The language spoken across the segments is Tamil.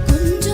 கொஞ்சம்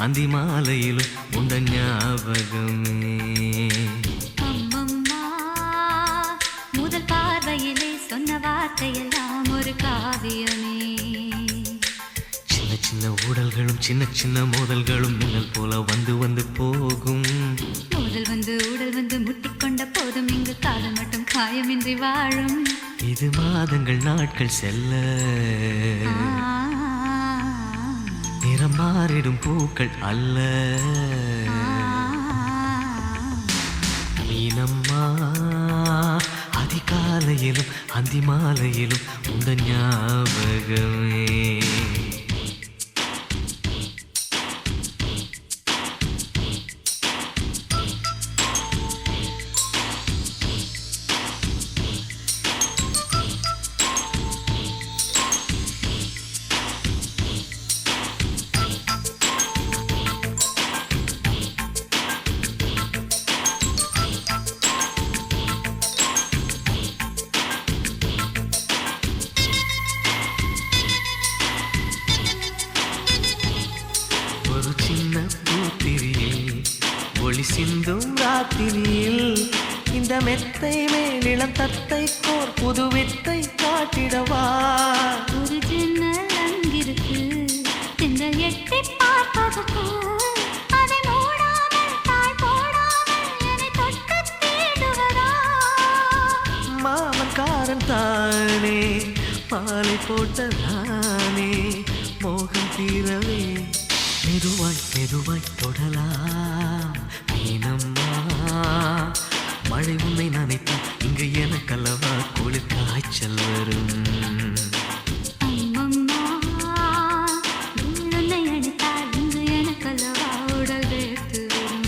அந்தி மாலையிலும் உண்ட ஞாபகமே. அம்மம்மா முதல் பார்வையிலே சொன்ன வார்த்தையெல்லாம் ஒரு காவியமே. சின்ன சின்ன ஊடல்களும் சின்ன சின்ன மோதல்களும் மின்னல் போல வந்து வந்து போகும். மோதல் வந்து ஊடல் வந்து முட்டிக்கொண்ட போதும் இங்கு காதல் மட்டும் காயமின்றி வாழும். இது மாதங்கள் நாட்கள் செல்ல நிறம் மாறிடும் பூக்கள் அல்ல. மீனம்மா அதிகாலையிலும் அந்தி மாலையிலும் உந்த ஞாபகமே. ஒரு சின்ன பூத்திரியில் ஒளி சிந்தும் ராத்திரியில் இந்த மெத்தை மேலிளம் தத்தை கோர் புது வித்தை காட்டிடவா. ஒரு ஜன்னல் அங்கிருக்கு திங்கள் எட்டி பார்ப்பதற்கு. அதை மூடாமல் தாழ் போடாமல் என்னை தொட்டு தேடுவதா. மாமன்காரன் தானே மாலை போட்டதானே மோகம் தீரவே மெதுவாய் மெதுவாய் தொடலாம். மீனம்மா மழை உன்னை நினைத்தால் இங்கு எனக்கல்லவா குளிர் காய்ச்சல் வரும். அம்மம்மா உன்னை அணைத்தால் இங்கு எனக்கல்லவா உடல் வேர்த்து வரும்.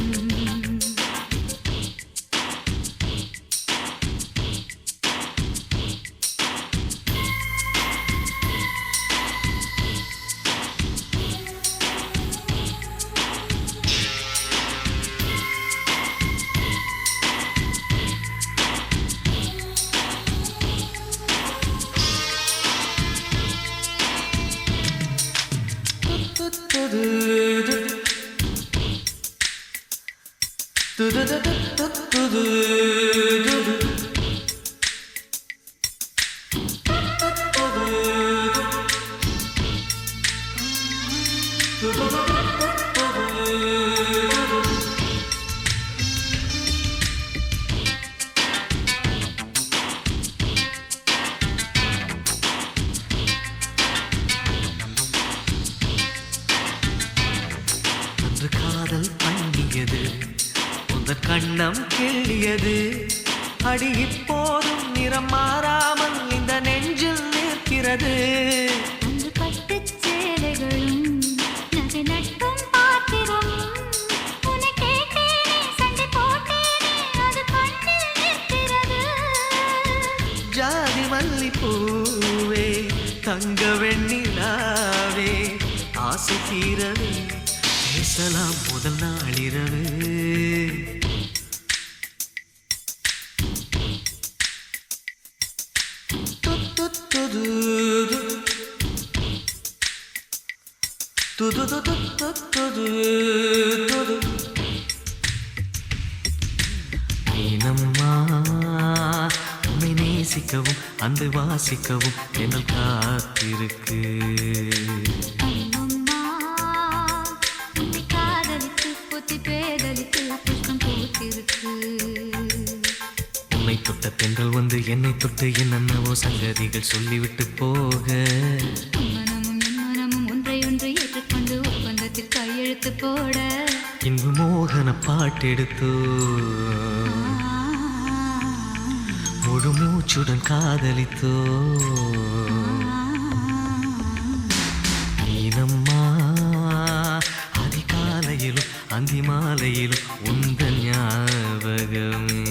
அன்று காதல் பண்ணியது உந்தன் கண்ணம் கிள்ளியது. அடி இப்போதும் நிறம் மாறாமல் இந்த நெஞ்சில் நிற்கிறது. அன்று பட்டுச் சேலைகளும் நகை நட்டும் பாத்திரமும் உன்னை கேட்டேனே சண்டை போட்டேனே அது கண்ணில் நிற்கிறது. ஜாதி மல்லிப்பூவே தங்க வெண்ணிலாவே ஆசை தீரவே பேசலாம் முதல் நாளிரவு. மீனம்மா உன்னை நேசிக்கவும் அன்பை வாசிக்கவும் என்னல் காத்திருக்கு. அம்மம்மா உன்னை காதலித்து பொத்தி பேதலித்து புஷ்பம் பூத்திருக்கு. உன்னை தொட்ட பெண்கள் வந்து என்னை தொட்டு என்னென்னவோ சங்கதிகள் சொல்லிவிட்டு போக. மனமும் என் மனமும் ஒன்றை ஒன்று ஏற்றுக்கொண்டு ஒப்பந்தத்தில் கையெழுத்து போட. இன்பு மோகன பாட்டெடுத்தோ முழு மூச்சுடன் காதலித்தோ. மீனம்மா அதிகாலையிலும் அந்தி மாலையிலும் உந்தன் ஞாபகமே.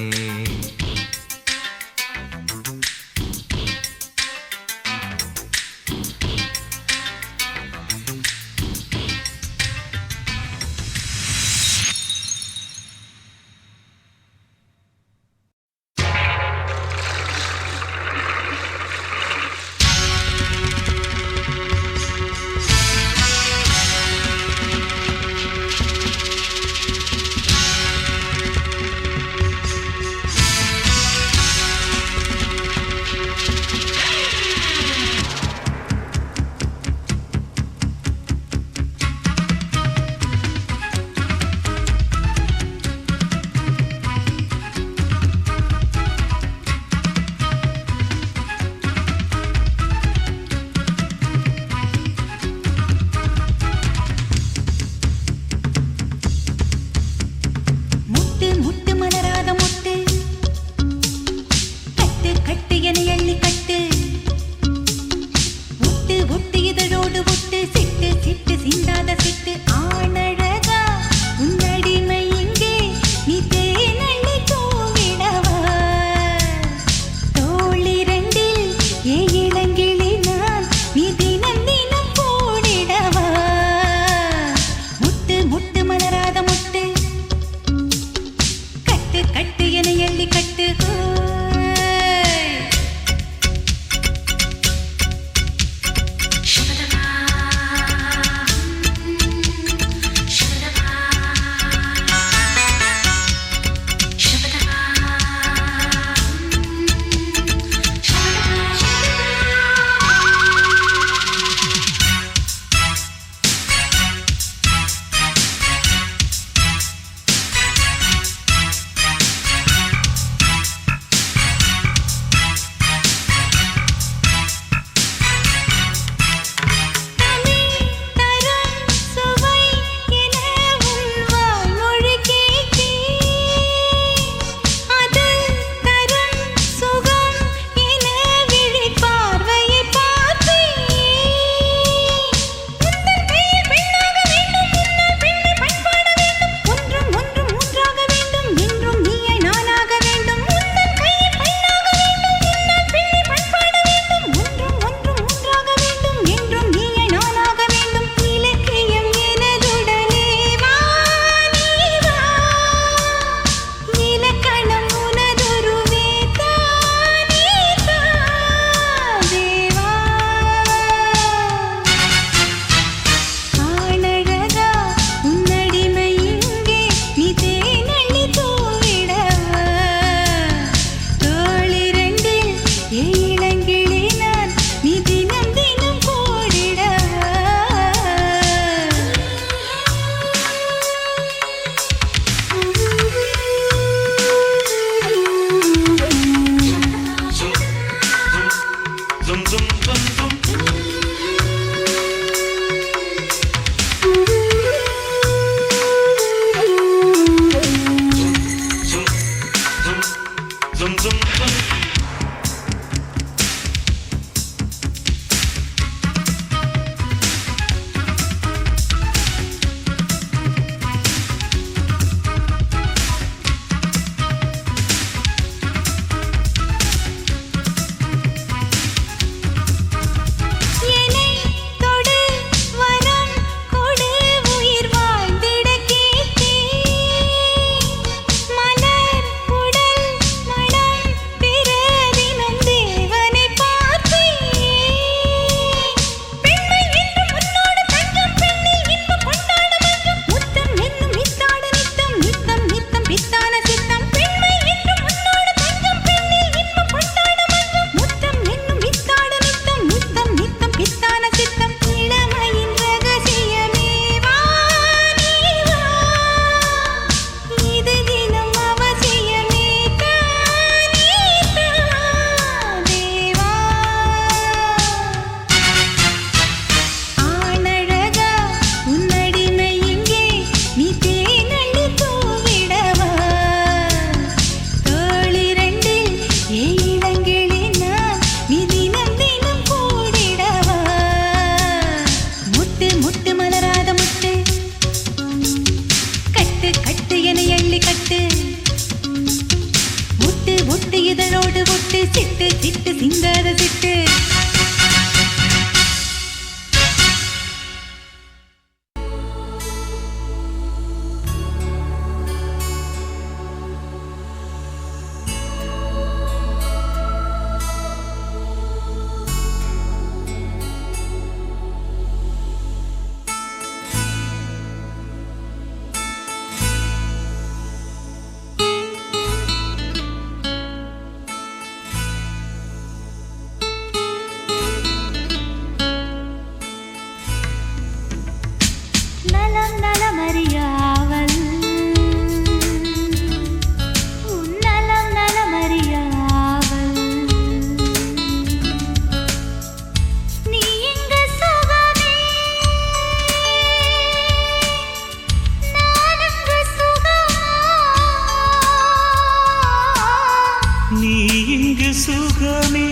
சுகமே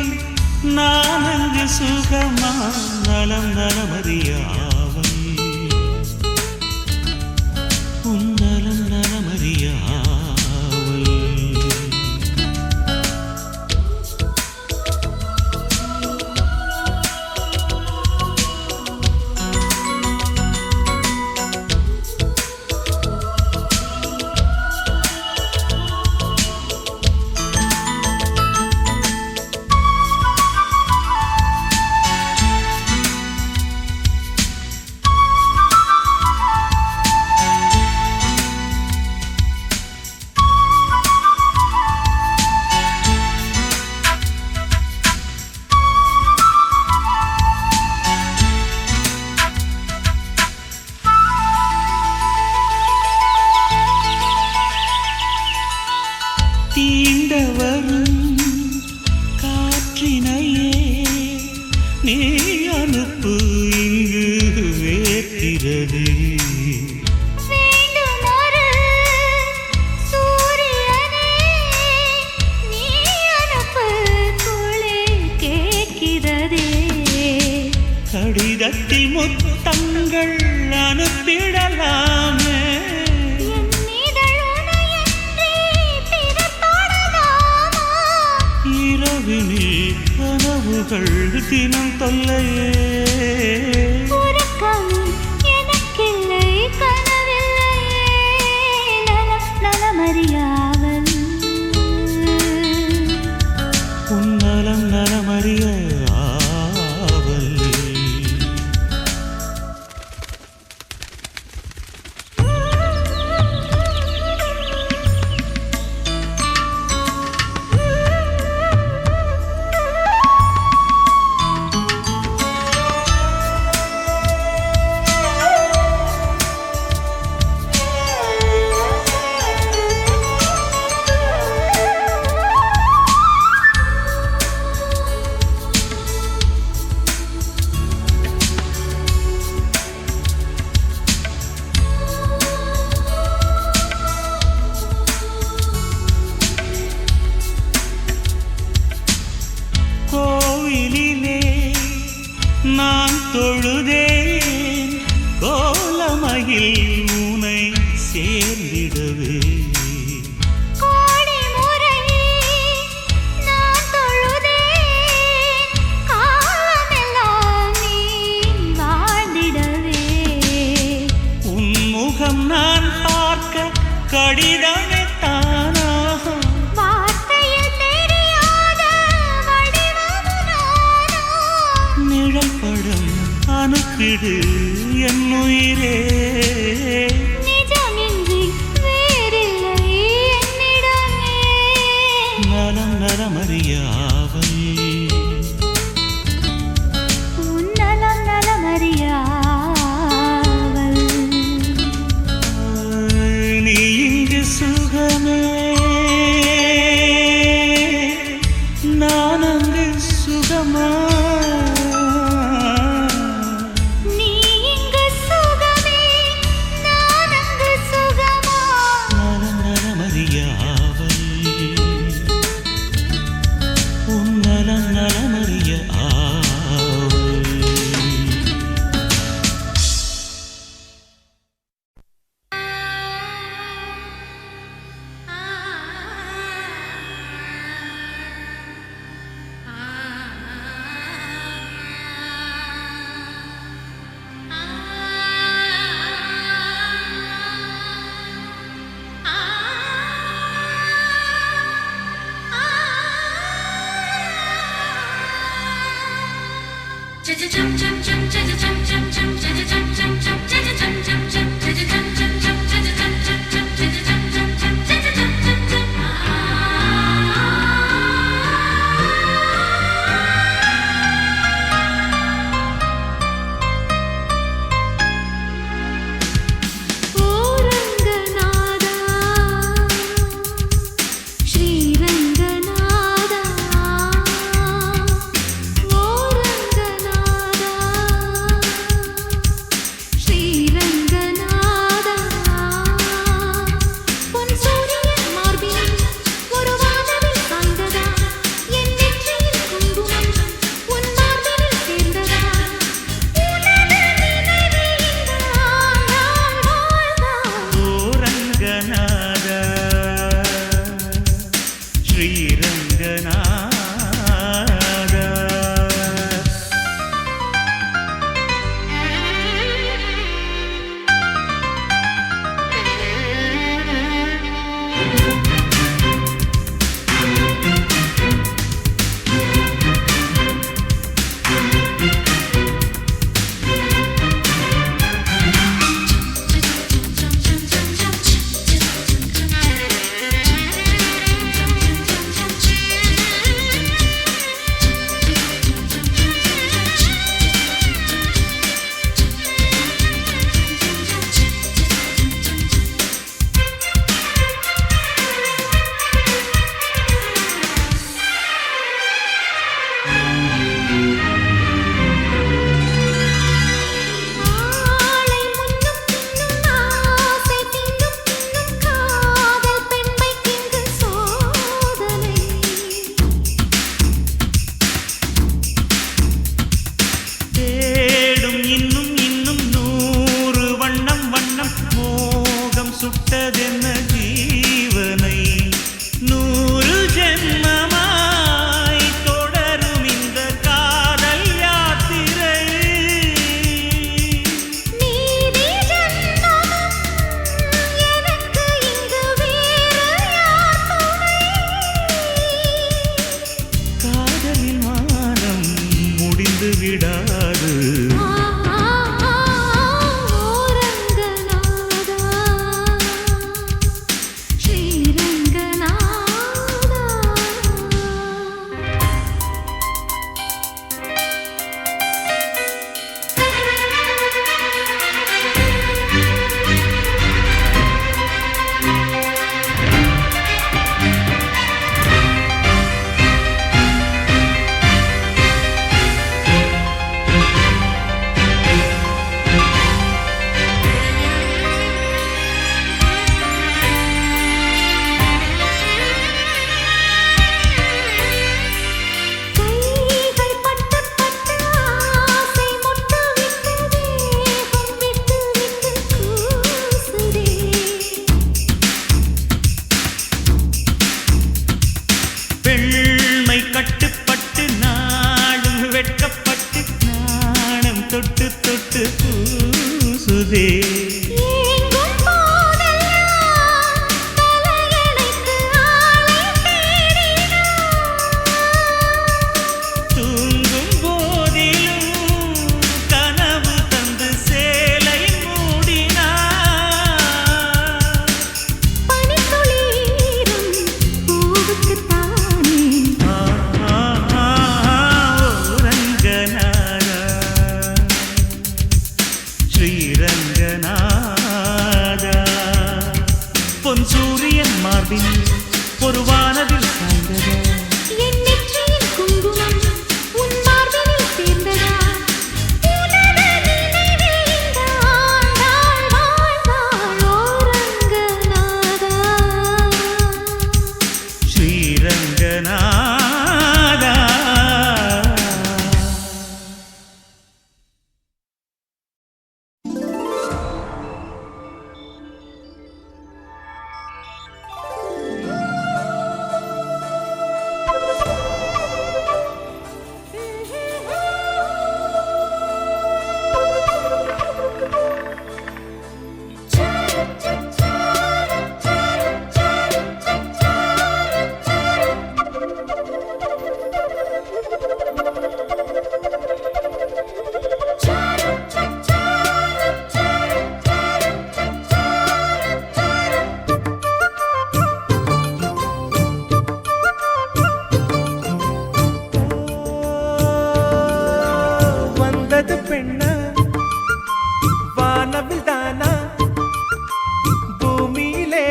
நானங்கு சுகமா நலம் நலமறியாவல் உன் நலம் நலமறியாவல் தீண்டவரும் காற்றினையே நீ அனுப்பு இங்கு வேற்கிறது கடிதத்தில் முத்தங்கள் அனுப்பிடலாமே இரவினில் கனவுகள் தினம் தொல்லையே எனக்கில்லை கனவில்லையே நலம் நலமறியாவல் உன் நலம் நலமறியாவல் கோவிலிலே நான் தொழுதேன் கோலமயில் உனை சேர்ந்திடவே நான் பார்க்க கடிதமே தானாக வார்த்தையில் தெரியாத நிழல் படம் அனுப்பிடு என் உயிரே நிஜமின்றி வேறில்லை என்னிடமே நலம் நலமறியாவல் உன் நலம் நலமறியா சுகமே நான் அங்கு சுகமா நீ இங்கு சுகமே நான் அங்கு சுகமா நலம் நலமறியாவல் உன் நலம் நலமறிய ஸ்ரீரங்க வந்தது பெண்ணா வானவில் தானா பூமியிலே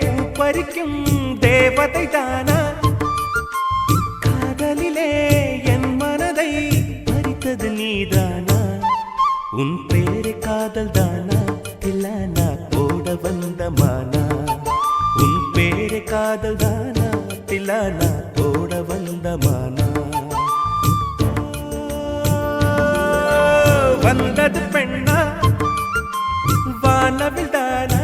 பூ பறிக்கும் தேவதை தானா காதலிலே என் மனதை பறித்தது நீதானா உன் பேரு காதல் தானா தில்லானா போட வந்த மானா உன் பேரு காதல் தானா தில்லானா போட வந்த மானா வந்தது பெண்ணா வானவில் தானா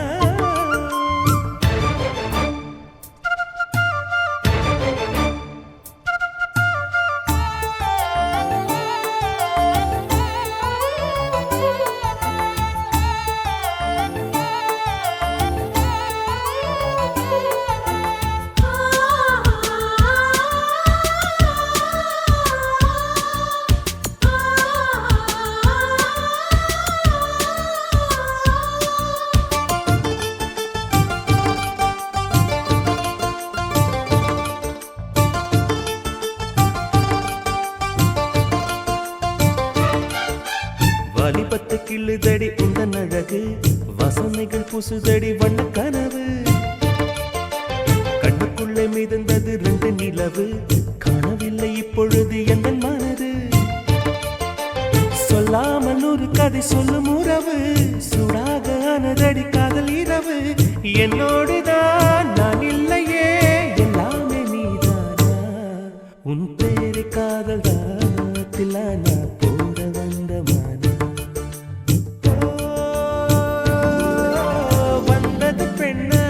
வாலிபத்து கிள்ளுதடி இந்த அழகு வசனைகள் புசுதடி வண்ண கனவு கண்ணுக்குள்ளே மிதந்தது 2 நிலவு காணவில்லை இப்பொழுது எந்த மனது சொல்லாமல் ஒரு கதை சொல்லும் உறவு சூடாக ஆனதடி காதல் இரவு என்னோடுதான் நான் இல்லையே எல்லாமே நீதானா உன் பேரு காதல் தானா போட வந்த மானா வந்தது பெண்ணா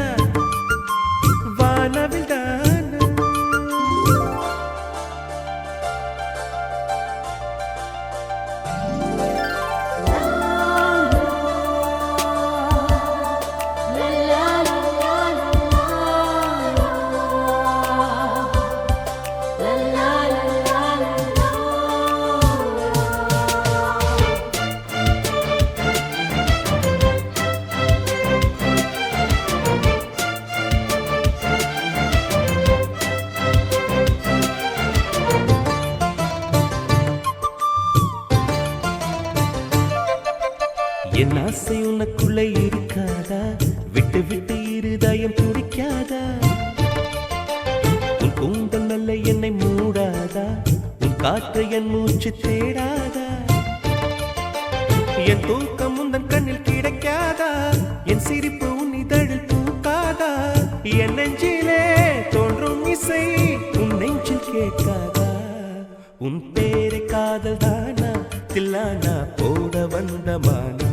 வானவில் தானா என் ஆசை உனக்குள்ளே இருக்காதா விட்டு விட்டு இருதயம் துடிக்காதா உன் கூந்தல் நல்ல என்னை மூடாதா உன் காற்று என் மூச்சு தேடாதா என் தூக்கம் உந்தன் கண்ணில் கிடைக்காதா என் சிரிப்பு உன் இதழில் பூக்காதா என் நெஞ்சிலே தோன்றும் இசை உன் நெஞ்சில் கேட்காதா உன் பேரு காதல் தானா தில்லானா போட வந்த மானா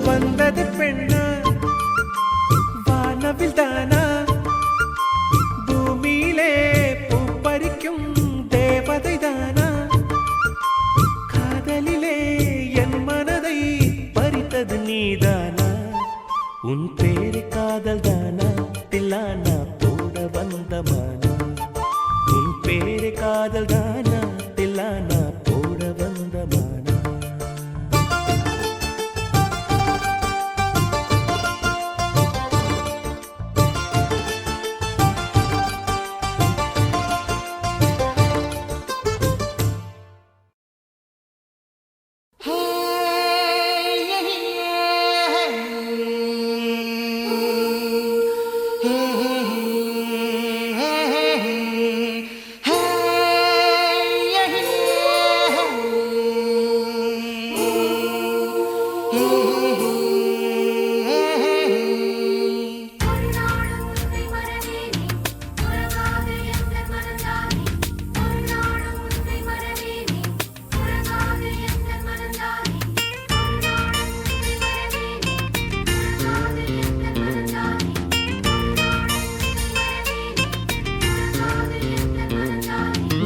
வந்தது பெண்ணா வானவில் தானா பூமியிலே பூ பறிக்கும் தேவதை தானா காதலிலே என் மனதை பறித்தது நீதானா உன் பேரு காதல் தானா தில்லானா போட வந்த மானா உன் பேரு காதல் தானா தில்லானா போட வந்த மானா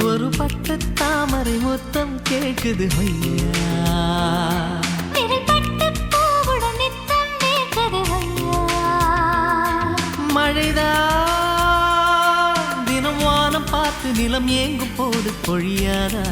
ஒரு பட்டு தாமரை மொத்தம் கேக்குது ஐயா மழைதான் தினம் வானம் பார்த்து நிலம் ஏங்கும் போது பொழியாதா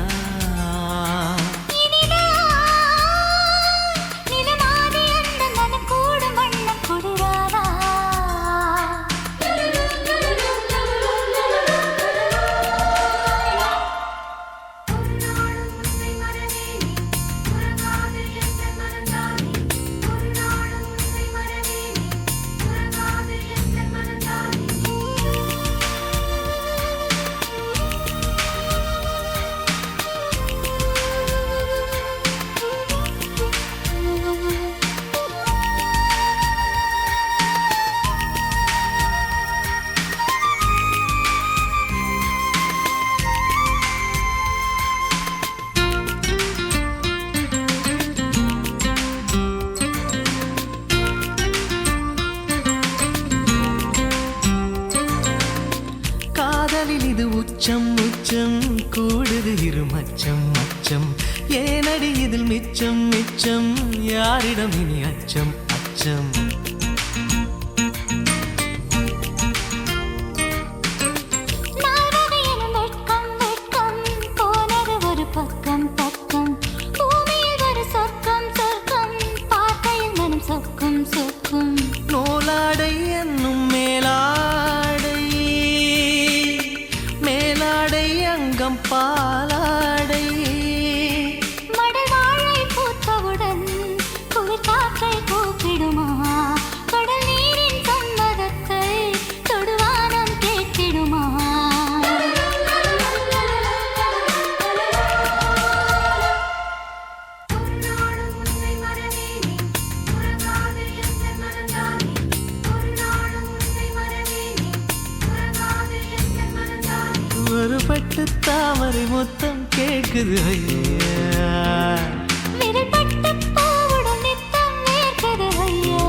காதலில் இது உச்சம் உச்சம் கூடுது இரு மச்சம் மச்சம் ஏனடி இதில் மிச்சம் மிச்சம் யாரிடம் இனி அச்சம் அச்சம் பக்கம் பக்கம் பூமியில் ஒரு சொர்க்கம் சொர்க்கம் பார்க்கையில் மனம் சொக்கும் சொக்கும் நூலாடை என்னும் மேலாடை மேலாடை அங்கம் பாலாடை மடல் வாழை பூத்தவுடன் குளிர் காற்றை கூப்பிடுமா கடல் நீரின் சம்மதத்தை தொடுவானம் கேட்டிடுமா ஒரு பட்டு தாமரை மொத்தம் கேட்குது ஐயா விரல்பட்டு பூவுடன் நித்தம் நேர்க்குது ஐயா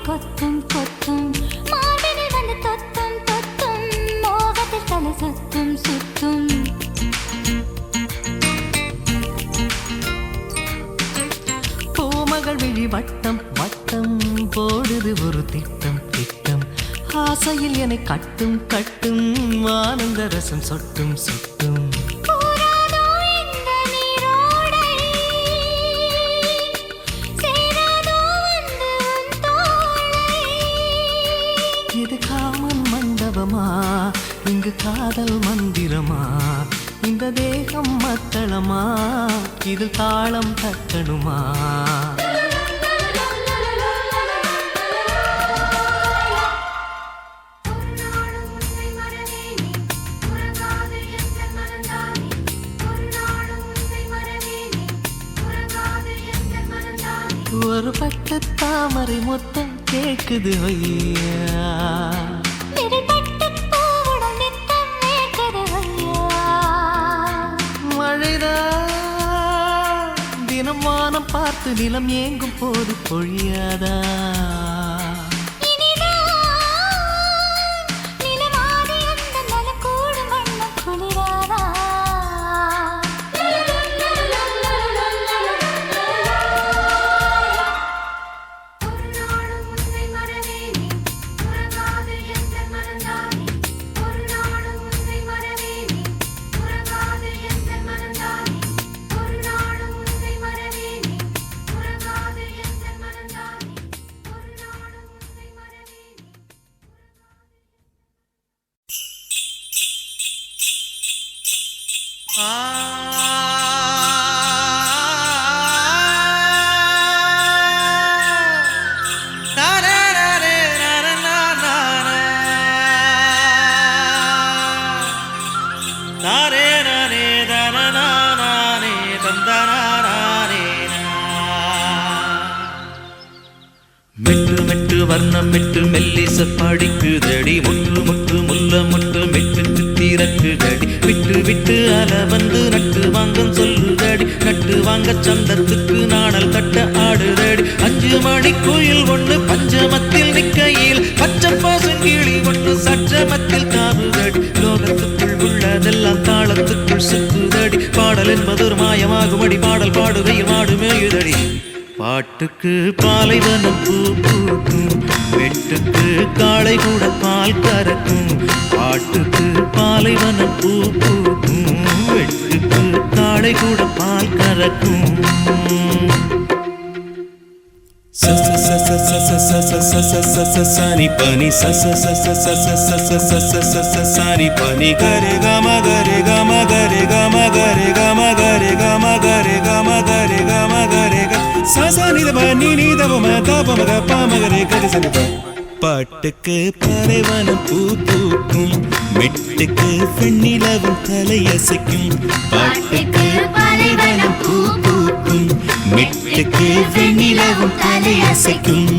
கொத்தும் கொத்தும் மார்பினில் வந்து தொத்தும் தொத்தும் மோகத்தில் தலை சுத்தும் சுத்தும் பூமகள் விழி வட்டம் வட்டம் போடுது ஒரு திட்டம் திட்டம் ஆசையில் என்னை கட்டும் கட்டும் ஆனந்த ரசம் சொட்டும் சொட்டும் இது காமன் மண்டபமா இங்கு காதல் மந்திரமா இந்த தேகம் மத்தளமா இது தாளம் தட்டணுமா ஒரு பட்டு தாமரை மொத்தம் கேட்குது ஐயா மழைதான் தினம் வானம் பார்த்து நிலம் ஏங்கும் போது பொழியாதா மெட்டு மெட்டு வர்ணம் மெட்டு மெல்லிச படிக்குதடி முட்டு முட்டு முல்ல முட்டு மெட்டு சித்திரக்குதடி விட்டு விட்டு அல வந்து நட்டு வாங்கம் சொல்லுதடி நட்டு வாங்க சந்தத்துக்கு நாணல் கட்ட ஆடுதடி 5 மணி கோயில் ஒண்ணு பஞ்சமத்தில் நிக்கையில் பச்சை பாசங்கிளி ஒண்ணு சற்றமத்தில் காவுதடி லோகத்துக்குள் உள்ளதெல்லாம் தாளத்துக்குள் சுத்துதடி பாடல் என்பது ஒரு மாயமாகுமடி பாடல் பாடுகையில் மாடு மேயுதடி பாட்டுக்கு பாலைவனம் பூ பூக்கும் வெட்டுக்கு காளை கூட பால் கறக்கும் பாட்டுக்கு பாலைவனம் பூ பூக்கும் வெட்டுக்கு காளை கூட பால் கறக்கும் Sani pani sani pani gare gama gare gama gare gama gare gama gare gama gare gama gare gama gare ga sa ni da pani ni da ma da pa ma ga pa ma gare gare sa ni pa பாட்டுக்கு பாலைவனம் பூ பூக்கும் மெட்டுக்கு வெண்ணிலவும் தலையசைக்கும் பாட்டுக்கு பாலைவனம் பூ பூக்கும் மெட்டுக்கு வெண்ணிலவும் தலையசைக்கும்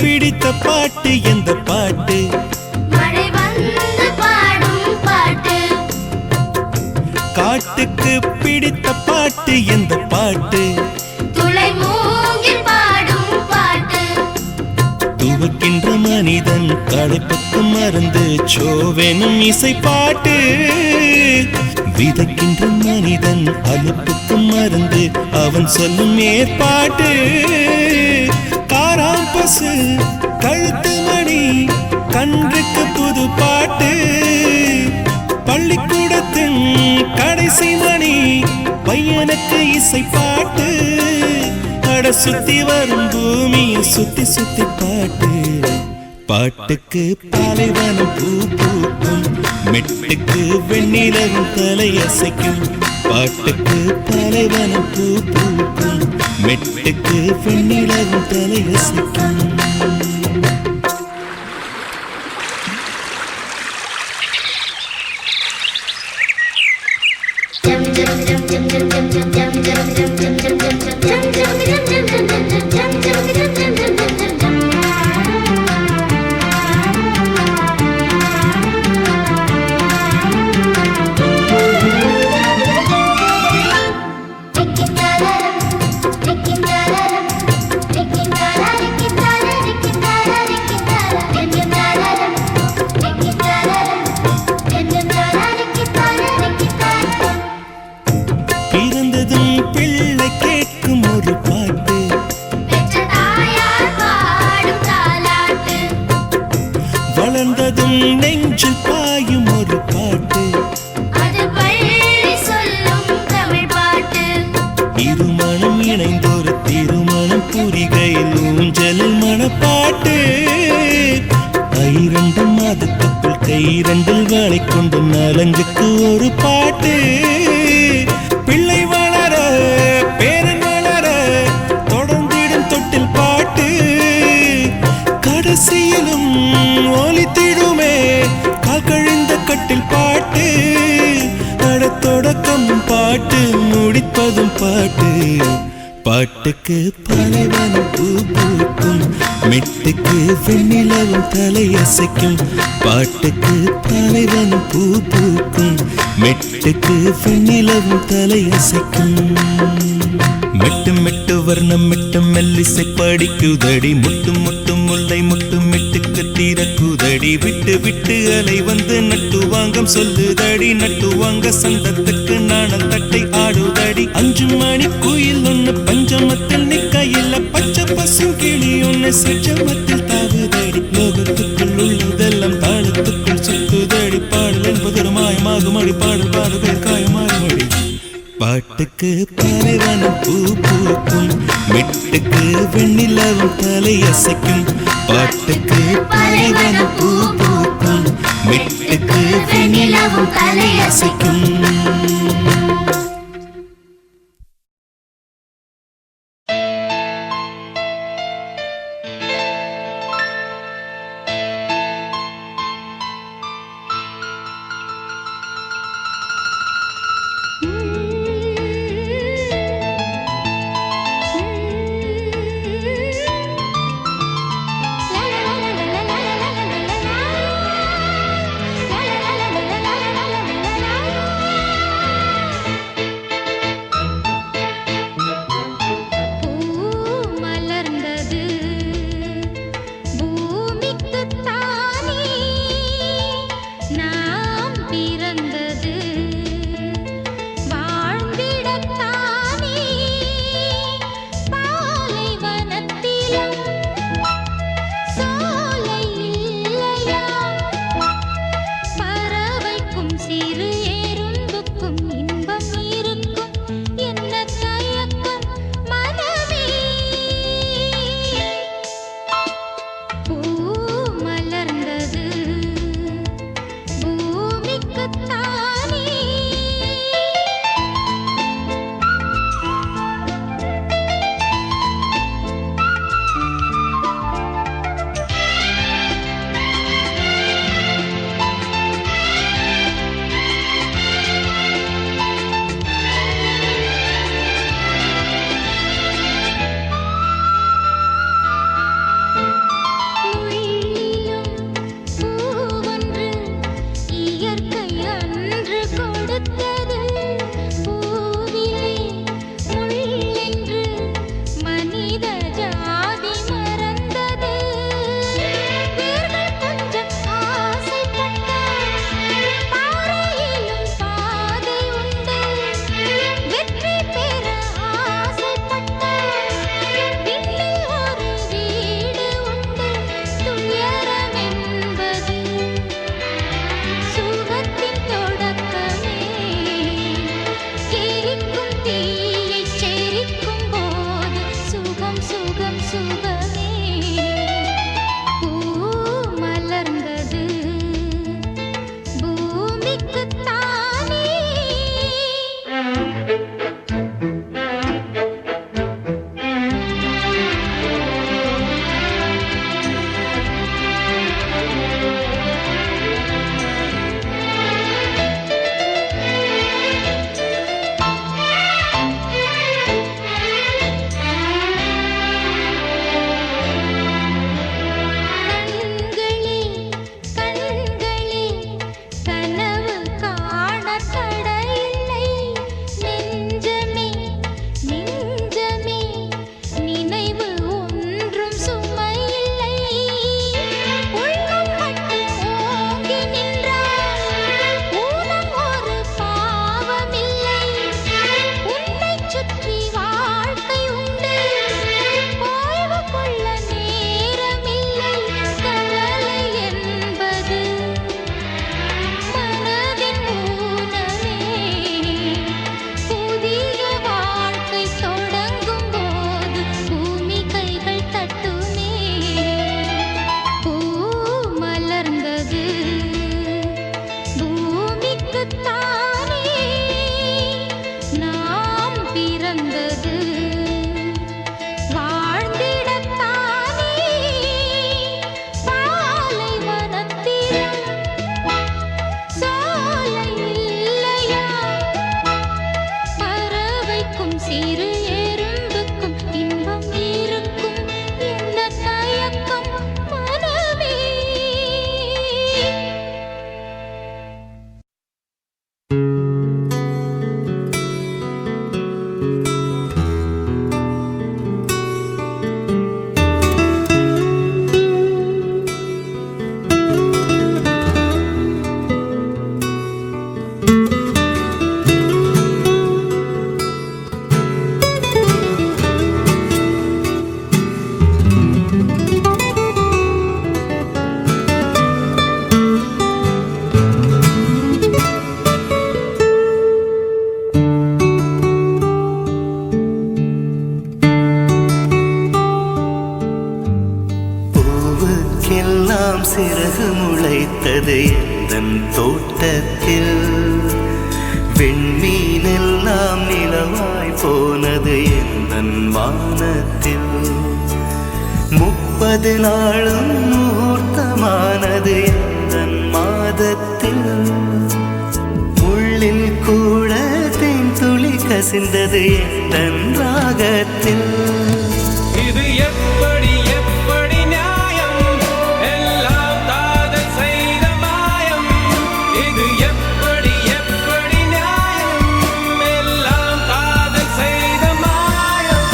பிடித்த பாட்டு எந்த பாட்டு மழை வந்து பாடும் பாட்டு காட்டுக்கு பிடித்த பாட்டு எந்த பாட்டு துளை மூங்கில் பாடும் பாட்டு துவக்கின்ற மனிதன் களைப்புக்கு மறந்து சோவெனும் இசை பாட்டு விதைக்கின்ற மனிதன் அலுப்புக்கு மறந்து அவன் சொல்லும் ஏற்பாட்டு காராம்பசு கழுத்து மணி கன்றுக்கு புது பாட்டு பள்ளிக்கூடத்தின் கடைசி மணி பையனுக்கு இசை பாட்டு அட சுத்தி வரும் பூமியை சுத்தி சுத்தி பாட்டு பாட்டுக்கு பாலைவனம் பூ பூக்கும் மெட்டுக்கு வெண்ணிலவும் தலையசைக்கும் பாட்டுக்கு பாலைவனம் பூ பூக்கும் மெட்டுக்கு வெண்ணிலவும் தலையசைக்கும் வளர்ந்ததும் நெஞ்சில் பாயும் ஒரு பாட்டு அது பள்ளி சொல்லும் தமிழ் பாட்டு இருமணம் இணைந்தொரு திருமணம் புரிகையில் ஊஞ்சலில் மணப்பாட்டு ஐரண்டு மாதத்துக்குள் கைரண்டில் வாழை கொண்டு நலங்குக்கு ஒரு பாட்டு பிள்ளை வளர பேரன் வளர தொடர்ந்திடும் தொட்டில் பாட்டு கடைசியிலும் ஒலித்திடுமே கால் கழிந்த கட்டில் பாட்டு தொடக்கம் பாட்டு முடிப்பதும் பாட்டு பாட்டுக்கு பாலைவனம் பூ பூக்கும் மெட்டுக்கு வெண்ணிலவும் தலையசைக்கும் பாட்டுக்கு பாலைவனம் பூ பூக்கும் மெட்டுக்கு வெண்ணிலவும் தலையசைக்கும் மெட்டு மெட்டு வர்ணம் மெட்டு மெல்லிசை படிக்குதடி முட்டு முட்டு முல்லை முட்டு மெட்டுக்கு தீரக்குதடி விட்டு விட்டு அலை வந்து நட்டு வாங்கம் சொல்லுதடி நட்டு வாங்க சந்தத்துக்கு நாணல் தட்டை ஆடுதடி 5 மணி குயில் ஒன்னு பஞ்சமத்தில் நிக்கையில் பச்சை பசும் கிளி ஒன்னு சச்சமத்தில் தாவுதடி லோகத்துக்குள் உள்ளதெல்லாம் தாளத்துக்குள் சுத்துதடி பாடல் என்பது ஒரு மாயமாகுமடி பாடல் பாடுகள் காயமாறுமடி பாட்டுக்கு பாலைவனம் பூ பூக்கும் மெட்டுக்கு வெண்ணிலவும் தலையசைக்கும் பாட்டுக்கு பாலைவனம் பூ பூக்கும் மெட்டுக்கு வெண்ணிலவும் தலையசைக்கும் கண்ணெல்லாம் சிறகு முளைத்தது எந்தன் தோட்டத்தில். விண்மீனெல்லாம் நிலவாய் போனது எந்தன் வானத்தில். 30 நாளும் முகூர்த்தமானது எந்தன் மாதத்தில். உள்ளில் கூட தேன் துளி கசிந்தது எந்தன் ராகத்தில். இது எப்படி எப்படி நியாயம்? எல்லாம் காதல் செய்த மாயம். இது எப்படி எப்படி நியாயம்? எல்லாம் காதல் செய்த மாயம்.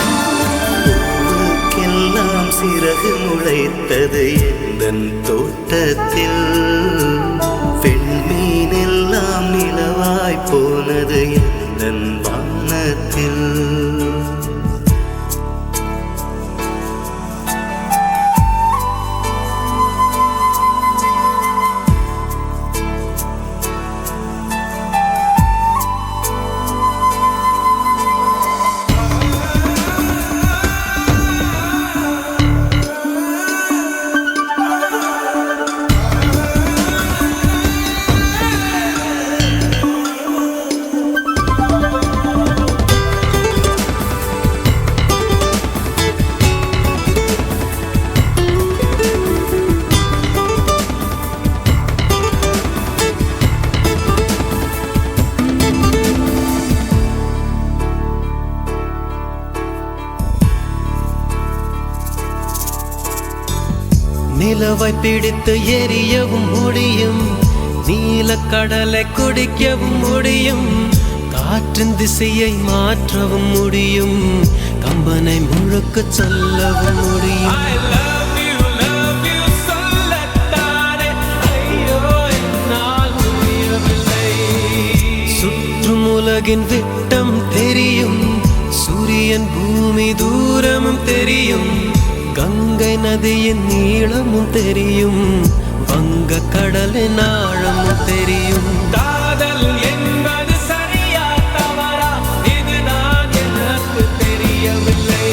பூவுக்கெல்லாம் சிறகு முளைத்தது எந்தன் தோட்டத்தில். பெண்மீனெல்லாம் நிலவாய் போனது எந்தன் வானத்தில். நிலவை பிடித்து எரியவும் முடியும், நீலக்கடலை குடிக்கவும் முடியும், காற்றின் திசையை மாற்றவும் முடியும், கம்பனை முழுக்க சொல்லவும் முடியும். சுற்றும் உலகின் விட்டம் தெரியும், சூரியன் பூமி தூரமும் தெரியும், கங்கை நதியின் நீளமும் தெரியும், வங்க கடலின் ஆழமும் தெரியும். காதல் என்பது சரியா தவறா, இது நான் எனக்கு தெரியவில்லை.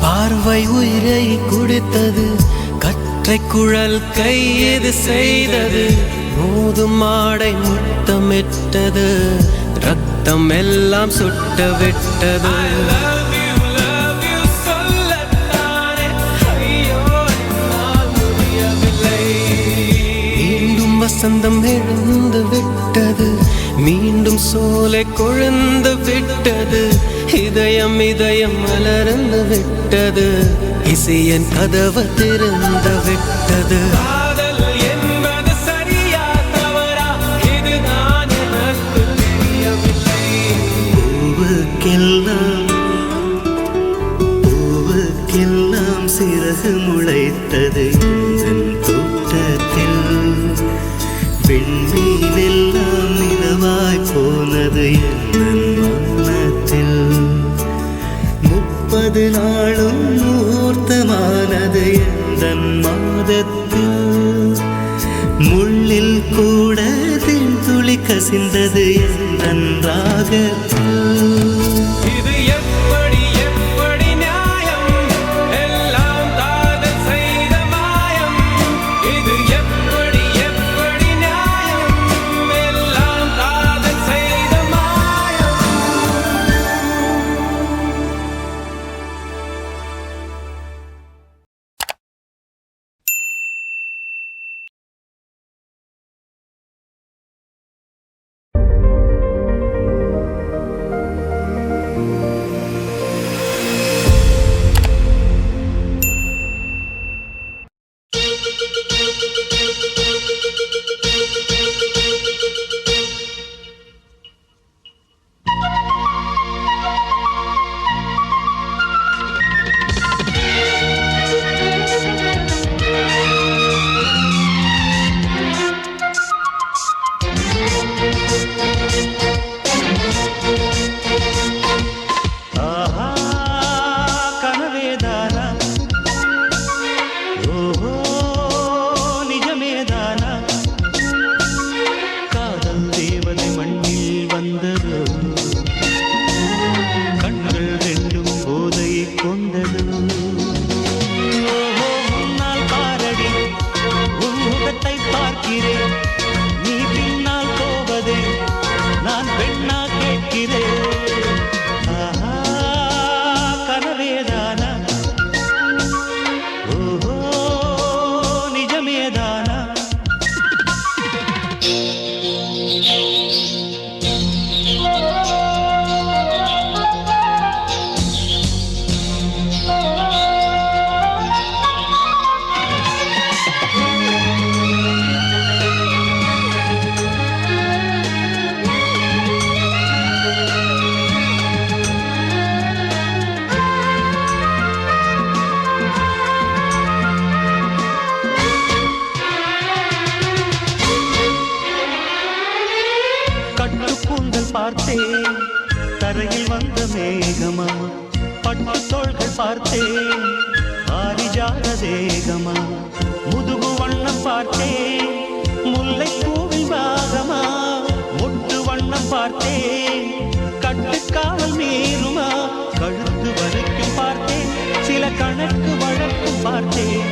பார்வை உயிரை குடித்தது, கற்றை குழல் கையது செய்தது, மோதும் ஆடை முத்தமிட்டது, ரத்தம் எல்லாம் சுட்ட விட்டது. மீண்டும் வசந்தம் எழுந்து விட்டது, மீண்டும் சோலை கொழுந்து விட்டது, இதயம் இதயம் மலர்ந்து விட்டது, இசையன் கதவு திறந்து விட்டது. காதல் என்பது சரியா தவறா, இது நான் எனக்கு தெரியவில்லை. பூவுக்கெல்லாம் சிறகு முளைத்தது எந்தன் தோட்டத்தில். விண்மீனெல்லாம் நிலவாய் போனது எந்தன் வானத்தில். 30 நாளும் முகூர்த்தமானது எந்தன் மாதத்தில். முள்ளில் கூட தேன் துளி கசிந்தது எந்தன் ராகத்தில். இது எப்படி எப்படி நியாயம்? எல்லாம் காதல் செய்த மாயம். இது எப்படி எப்படி நியாயம்? எல்லாம் காதல் செய்த மாயம். ஓஹோ, முன்னால் பாரடி உன் முகத்தை பார்க்கிறேன், நீ பின்னால் போவது நான் பெண்ணா கேட்கிறேன். ஆஹா, கனவேதானா, ஓஹோ நிஜமேதானா? கட்டுக்கூந்தல் பார்த்தேன், தரையில் வந்த மேகமா, பட்டு தோள்கள் பார்த்தேன், பாரிஜாத தேகமா, முதுகு வண்ணம் பார்த்தேன், முல்லை பூவில் பாகமா, முட்டு வண்ணம் பார்த்தேன், கட்டுக்காவல் மீறுமா, கழுத்து வரைக்கும் பார்த்தேன், சில கணக்கு வழக்கும் பார்த்தேன்,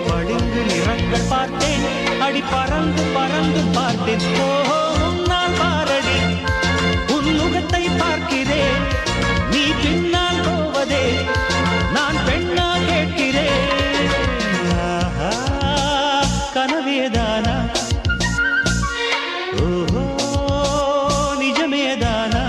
பளிங்கு நிறங்கள் பார்த்தேன், அடி பறந்து பறந்து பார்த்தேன். ஓஹோ, நான் பாரடி உன் முகத்தை பார்க்கிறேன், நீ பின்னால் போவதே நான் பெண்ணா கேட்கிறேன். ஆஹா, கனவேதானா, ஓஹோ நிஜமேதானா?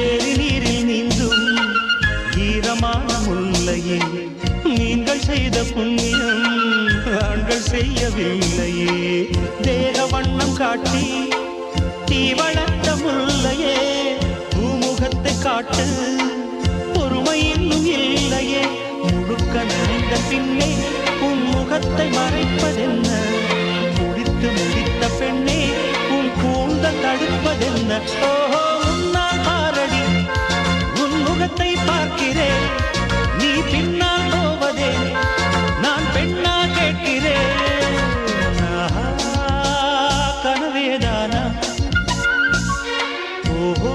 ஏரி நீரில் நீந்தும் ஈரமான முல்லையே, நீங்கள் செய்த புண்ணியம் ஆண்கள் செய்யவில்லையே, தேக வண்ணம் காட்டி தீ வளர்த்த முல்லையே, பூமுகத்தை காட்டு பொறுமை இன்னும் இல்லையே, முழுக்க நனைந்த பின்னே உன் முகத்தை மறைப்பதென்ன, குடித்து முடித்த பெண்ணே உன் கூந்தல் தடுப்பதென்ன? ஓஹோ, உன்னால் பாரடி உன் முகத்தை பார்க்கிறேன், நீ பின்னால் போவதே நான் பெண்ணா கேட்கிறேன். ஆஹா, கனவேதானா, ஓஹோ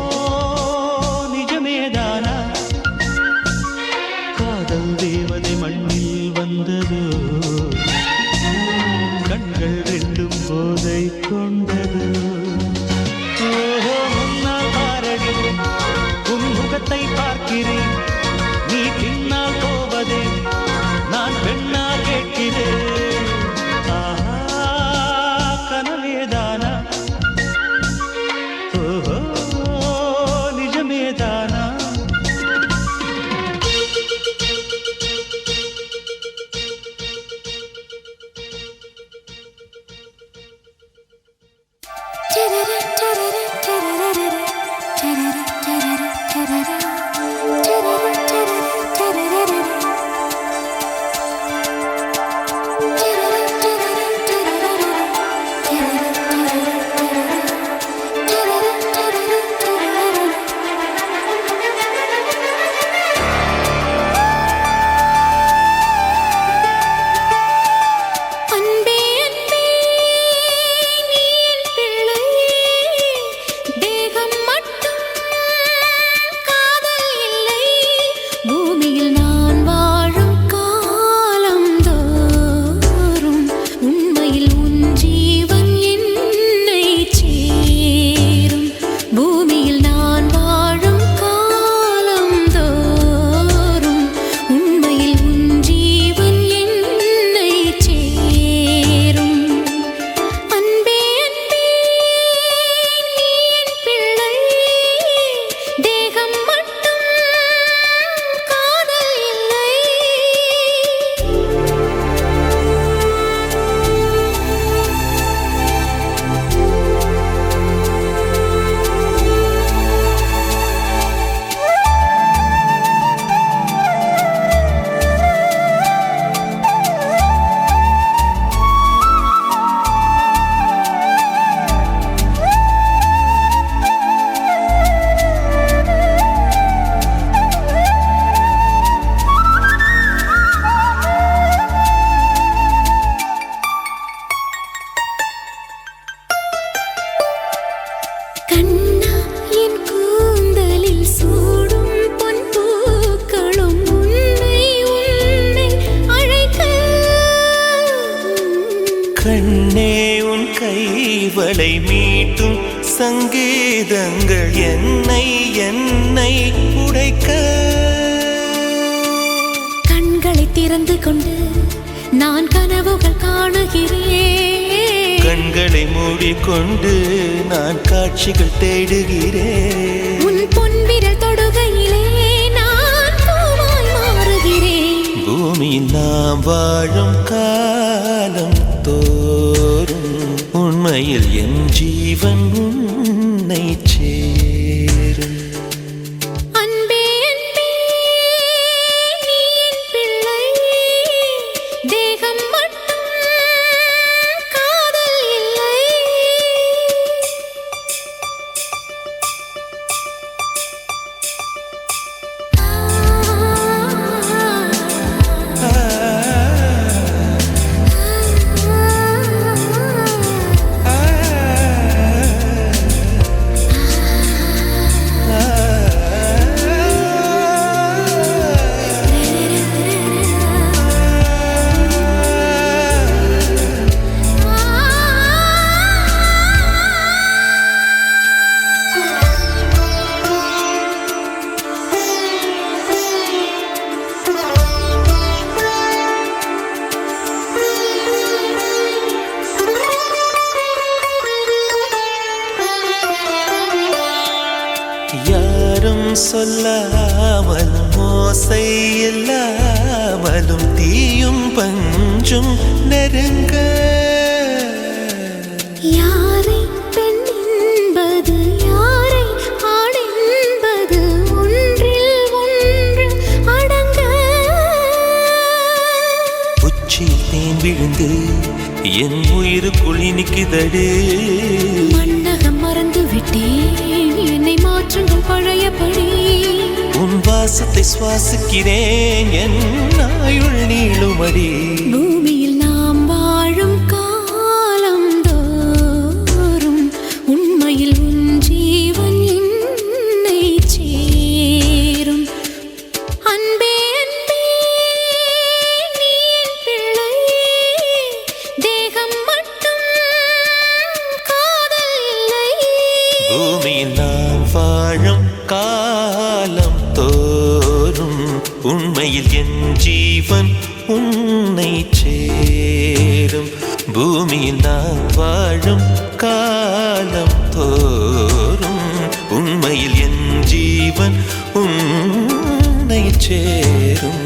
நிஜமேதானா? காதல் தேவதை மண்ணில் வந்ததோ, கண்கள் ரெண்டும் போதை கொண்டதோ. ஓஹோ, முன்னால் பாரடி உன் முகத்தை பார்க்கிறேன், நீ கண்ணே உன் கைவளை மீட்டும் சங்கீதங்கள் என்னை என்னை உடைக்க கண்களை திறந்து கொண்டு நான் கனவுகள் காணுகிறேன் கண்களை மூடிக்கொண்டு நான் காட்சிகள் தேடுகிறேன் உன் பொன்விரல் தொடுகையிலே நான் பூவாய் மாறுகிறேன் பூமியில் நாம் வாழும் காலம் தோறும் உண்மையில் என் ஜீவன் உன்னை சேரும் அன்பே அன்பே நீ என் பிள்ளை தேகம் மட்டும் காதல் இல்லை யாரும் சொல்லாமல் மோசை இல்லாமலும் தீயும் பஞ்சும் நெருங்க யாரை பெண் என்பது யாரை ஆண் என்பது ஒன்றில் ஒன்று அடங்க உச்சியில் தேன் விழுந்து என் உயிருக்குள் இனிக்குதடு மன்னகம் மறந்து விட்டேன் என்னை மாற்றுங்கள் பழையபடி உன் வாசத்தை சுவாசிக்கிறேன் என் ஆயுள் நீளுமடி பூமியில் நாம் வாழும் காலம் தோறும் உண்மையில் உன் ஜீவன் என்னை சேரும் அன்பே அன்பே நீ என் பிள்ளை தேகம் மட்டும் காதல் இல்லை பூமியில் நாம் வாழும் காலம் தோறும் உண்மையில் என் ஜீவன் உன்னை சேரும் பூமியில் நாம் வாழும் காலம் தோறும் உண்மையில் என் ஜீவன் உன்னை சேரும்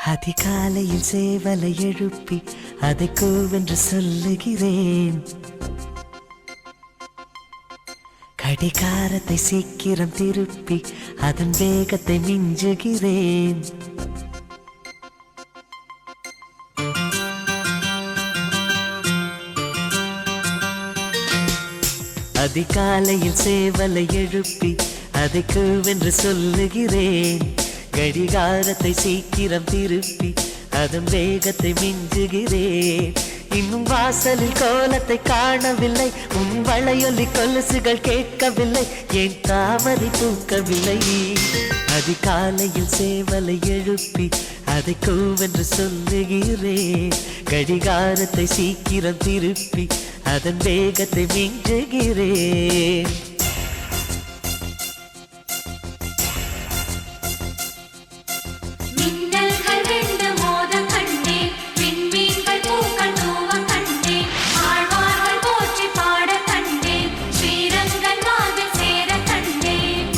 அதிகாலையில் சேவலை எழுப்பி அதை கூவென்று சொல்லுகிறேன் கடிகாரத்தை சீக்கிரம் திருப்பி அதன் வேகத்தை மிஞ்சுகிறேன் அதிகாலையில் சேவலை எழுப்பி அதை கூவென்று சொல்லுகிறேன் கடிகாரத்தை சீக்கிரம் திருப்பி அதன் வேகத்தை மிஞ்சுகிறேன் இன்னும் வாசலில் கோலத்தை காணவில்லை உன் வளையொலி கொலுசுகள் கேட்கவில்லை என் தாமரை பூக்கவில்லை அதிகாலையில் சேவலை எழுப்பி அதை கூவென்று சொல்லுகிறேன் கடிகாரத்தை சீக்கிரம் திருப்பி அதன் வேகத்தை மிஞ்சுகிறேன் மின்னல்கள் ரெண்டு மோத கண்டேன் விண்மீன்கள் பூக்கள் தூவ கண்டேன் ஆழ்வார்கள் போற்றி பாட கண்டேன் ஸ்ரீரங்கன் வாழ்வில் சேர கண்டேன்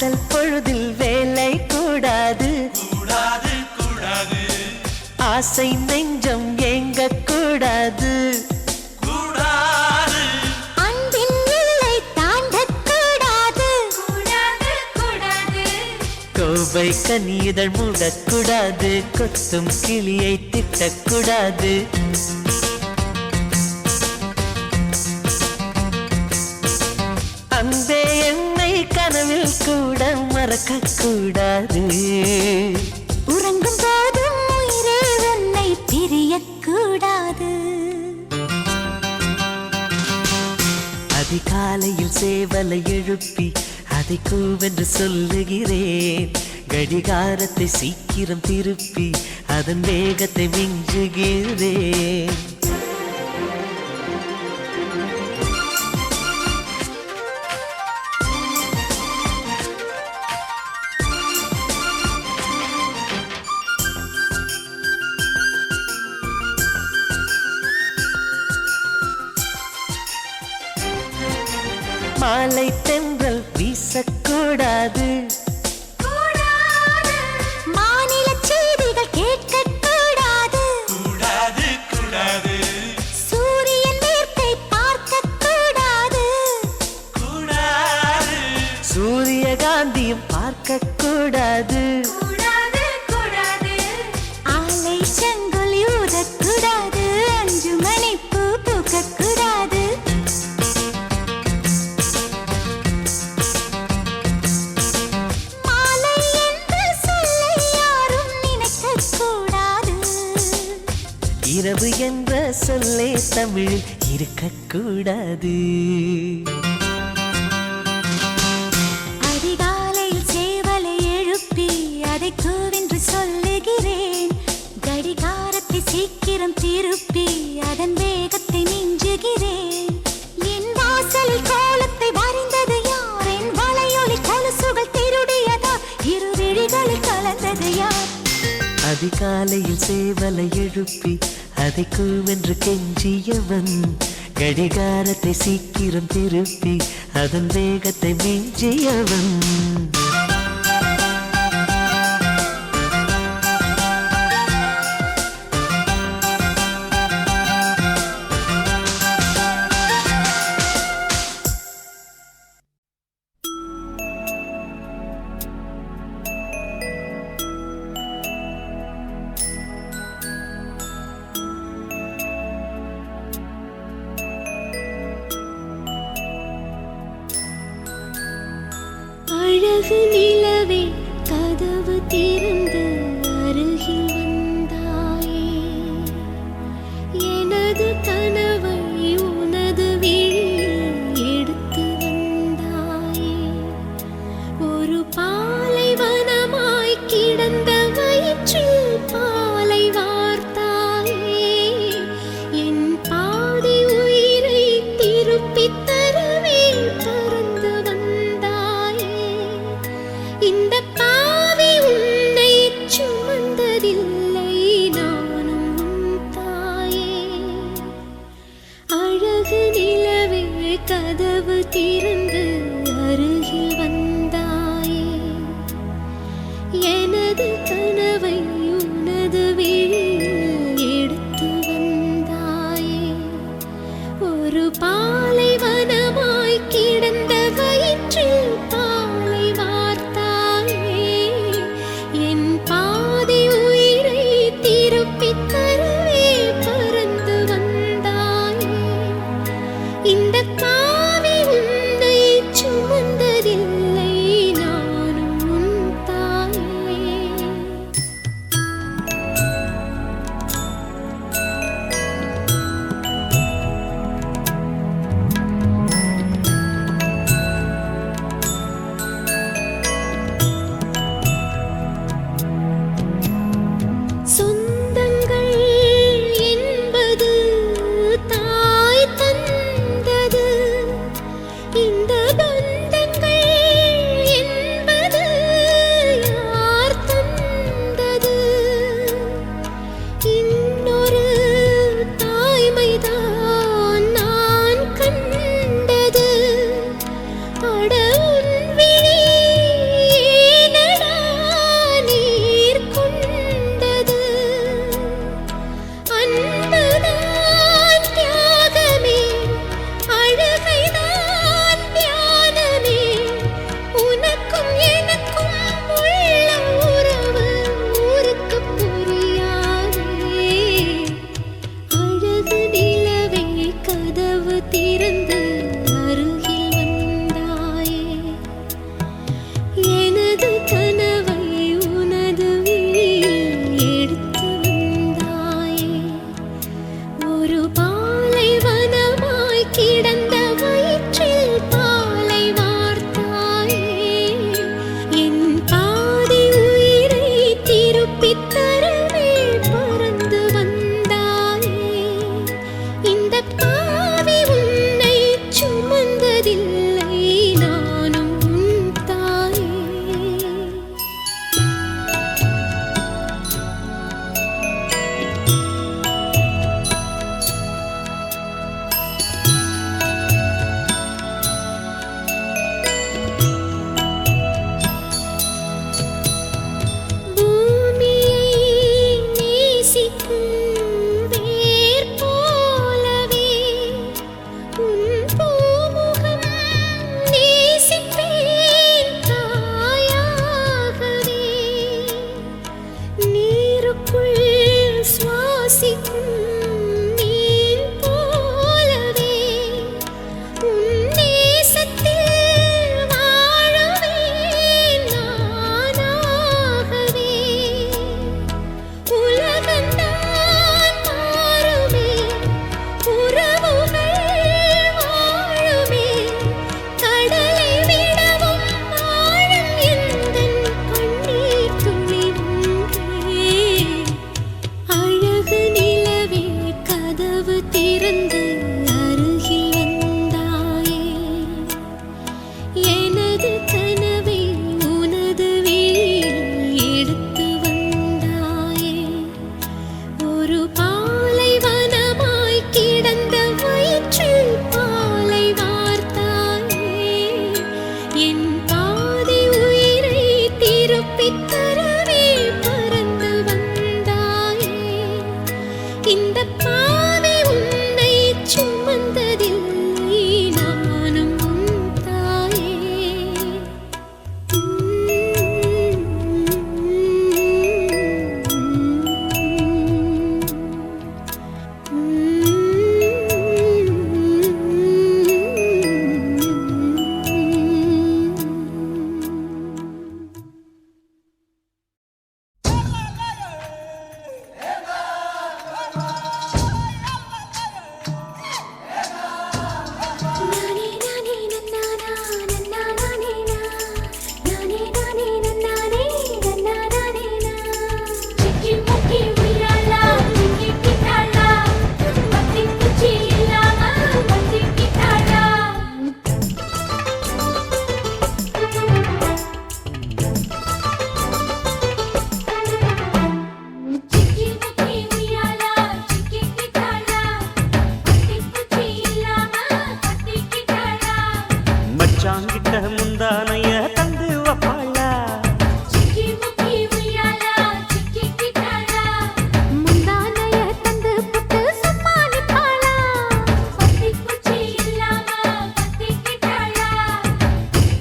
அசல் பொழுதில் வேலை கூடாது ஆசை நெஞ்சம் ஏங்க கூடாது அன்பின் எல்லை தாண்டக் கூடாது கோவை கனிதழ் மூடக்கூடாது கொத்தும் கிளியை திட்டக்கூடாது அன்பே என்னை கனவில் கூட மறக்க கூடாது உறங்கும் போதும் உயிரே உன்னை பிரியக்கூடாது அதிகாலையில் சேவலை எழுப்பி அதை கூவென்று சொல்லுகிறேன் கடிகாரத்தை சீக்கிரம் திருப்பி அதன் வேகத்தை மிஞ்சுகிறேன் மாலை தென்றல் வீசக்கூடாது மாநில செய்திகள் கேட்கக்கூடாது சூரியன் மேற்கை பார்க்கக்கூடாது சூரியகாந்தியும் பார்க்கக்கூடாது ஆலை செங்கொலி ஊதக்கூடாது 5 மணி பூ பூக்கக்கூடாது மாலை என்ற சொல்லை யாரும் நினைக்கக்கூடாது இரவு என்ற சொல்லே தமிழில் இருக்கக்கூடாது அதிகாலையில் சேவலை எழுப்பி அதை கூவென்று சொல்லுகிறேன் கடிகாரத்தை சீக்கிரம் திருப்பி அதன் வேகத்தை மிஞ்சுகிறேன் என் வாசலில் கோலத்தை வரைந்தது யார் என் வளையொலி கொலுசுகள் திருடியதா இரு விழிகளில் கலந்தது யார் அதிகாலையில் சேவலை எழுப்பி அதை கூவென்று கெஞ்சியவன் கடிகாரத்தை சீக்கிரம் திருப்பி அதன் வேகத்தை மிஞ்சியவன் அழகு நிலவே கதவு திறந்து அருகில் வந்தாயே எனது கனவை உனது விழியில் எடுத்து வந்தாயே ஒரு பாலைவனமாய் கிடந்த வயிற்றில் பாலை வார்த்தாயே என் பாதி உயிரை திருப்பித் தரவே பறந்து வந்தாயே இந்த பாவி உன்னை சுமந்ததில்லை நானும் உன் தாயே அழகு நிலவே கதவு திறந்து அருகில் வந்தாயே எனது கனவை உனது விழியில் எடுத்து வந்தாயே ஒரு பாலைவனமாய் கிடந்த வயிற்றில் பாலை வார்த்தாயே என் பாதி உயிரை திருப்பித் தரவே பறந்து வந்தாயே இந்த பாவி உன்னை சுமந்ததில்லை நானும் உன் தாயே ஒரு பாலைவனமாய் கிடந்த வயிற்றில் பாலை வார்த்தாயே என் பாதி உயிரை திருப்பித் தரவே பறந்து வந்தாயே இந்த பாவி உன்னை சுமந்ததில்லை நானும் உன் தாயே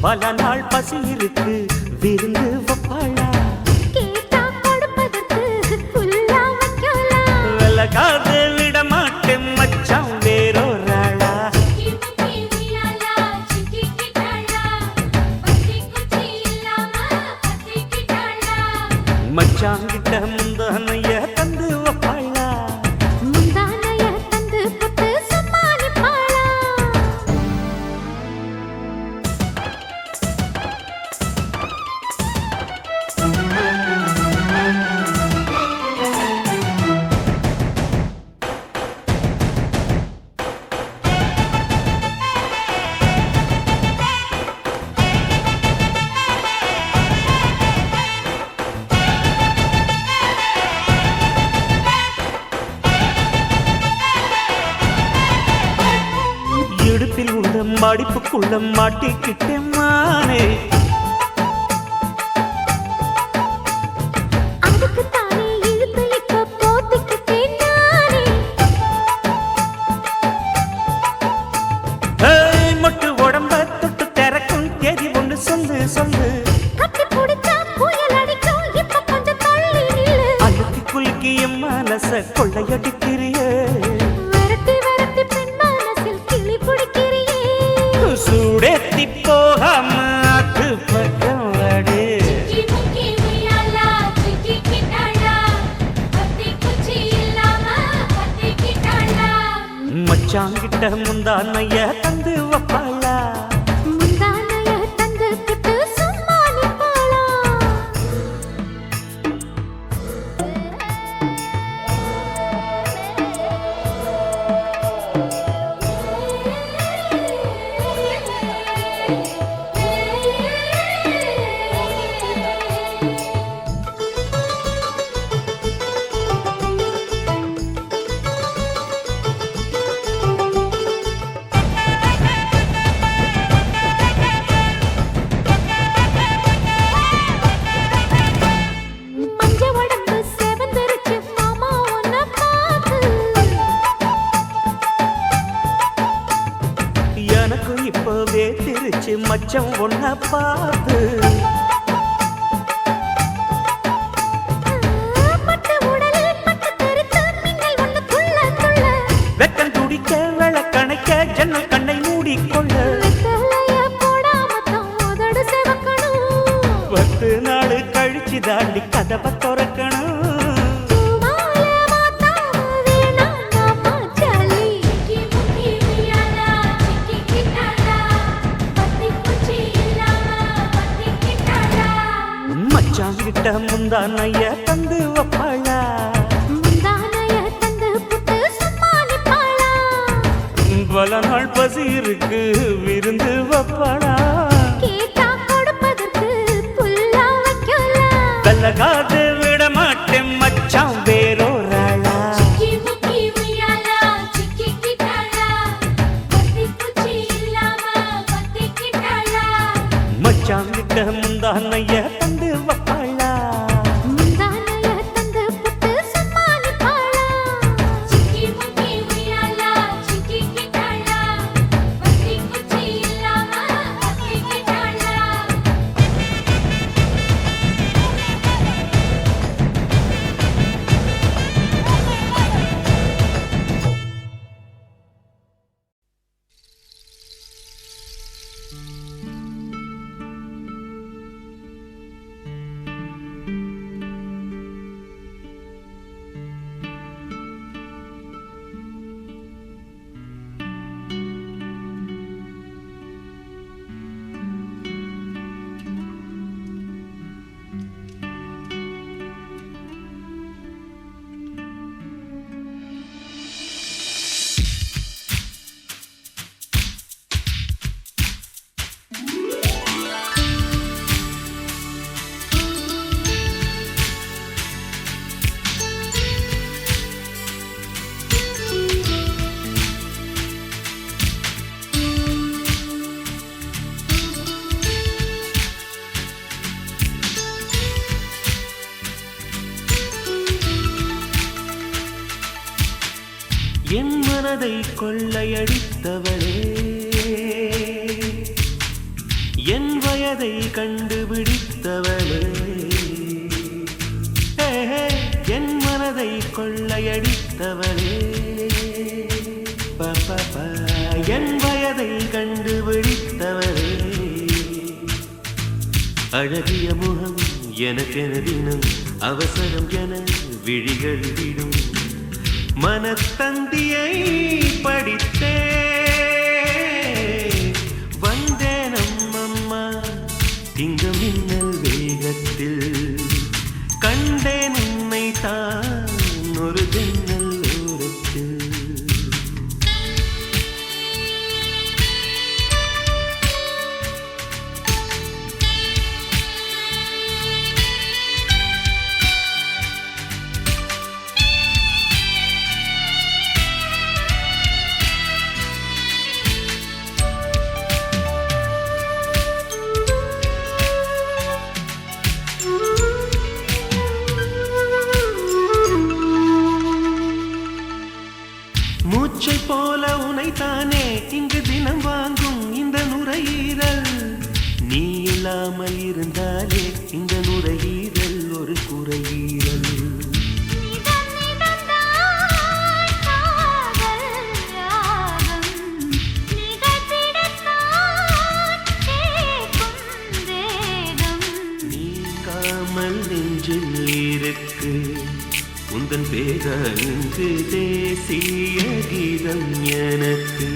பல நாள் பசி இருக்கு விருந்து வப்பாளா கேட்டா கொடுப்பதற்கு புல்லா வைக்கலாம் விலகாத விட மாட்டேன் மச்சான் வேறொராளா மச்சான் கிட்ட முந்தானைய தந்து வப்பாளா முந்தானைய தந்து புட்டு சமாளிப்பாளா இடுப்பில் உள்ள மடிப்புக்குள்ள மாட்டிக்கிட்டேன் மானே அதுக்கு தானே இழுத்து இப்ப போத்திக்கிட்டேன் நானே மொட்டு உடம்ப தொட்டு திறக்கும் தேதி ஒன்று சொல்லு சொல்லு கட்டி பிடிச்சா புயல் அடிக்கும் இப்ப கொஞ்சம் தள்ளி நில்லு அழுத்தி குலுக்கி என் மனச கொள்ளையடிக்கிறியே விரட்டி விரட்டி பெண் மனசில் கிளி பிடிக்கிறியே சூடேத்தி போகாம அது மச்சாங்கிட்ட முந்தானைய தந்து வப்பாளா முந்தானைய தந்து கிட்டு சும்மா நிப்பாளா திருச்சி மச்சம் ஒன்ன பார்த்து வெக்கம் துடிக்க விளக்கணைக்க ஜன்னல் கண்ணை மூடிக்கொள்ள 10 நாள் கழிச்சு தாண்டி கதவை திறக்கணும் மச்சாங்கிட்ட முந்தானைய தந்து வப்பாளா முந்தானைய தந்து புட்டு சும்மா நிப்பாளா பல நாள் பசி இருக்கு விருந்து வப்பாளா கேட்டா கொடுப்பதற்கு புல்லா வைக்கல கல்லகாது விட மாட்டேன் மச்சான் வேறோராளா சிக்கி முக்கி உய்யாலா சிக்கி கிட்டாளா பத்தி குச்சி இல்லாம பத்தி கிட்டாளா மச்சாங்கிட்ட முந்தானைய தந்து வப்பாளா முந்தானைய தந்து புட்டு சும்மா நிப்பாளா சிக்கி முக்கி உய்யாலா சிக்கி கிட்டாளா பத்தி குச்சி இல்லாம பத்தி கிட்டாளா என் மனதை கொள்ளையடித்தவளே என் வயதை கண்டுபிடித்தவளே என் மனதை கொள்ளையடித்தவளே என் வயதை கண்டுபிடித்தவளே அழகிய முகம் எனக்கென தினம் அவசரம் என விழிகள் விடும் மனத்தந்தியை படித்தே வந்தேன் அம்மம்மா திங்க மின்னல் வேகத்தில் கண்டேன் உன்னை தான் ஒரு ஜன்னல் ஓரத்தில் மூச்சை போல உனைத்தானே இங்கு தினம் வாங்கும் இந்த நுரையீரல் நீ இல்லாமல் இருந்தாலே இந்த நுரையீரல் ஒரு குறையீரல் நீங்காமல் நெஞ்சில் இருக்கு உந்தன் பேர இங்கு தேசிய கீதம் எனக்கு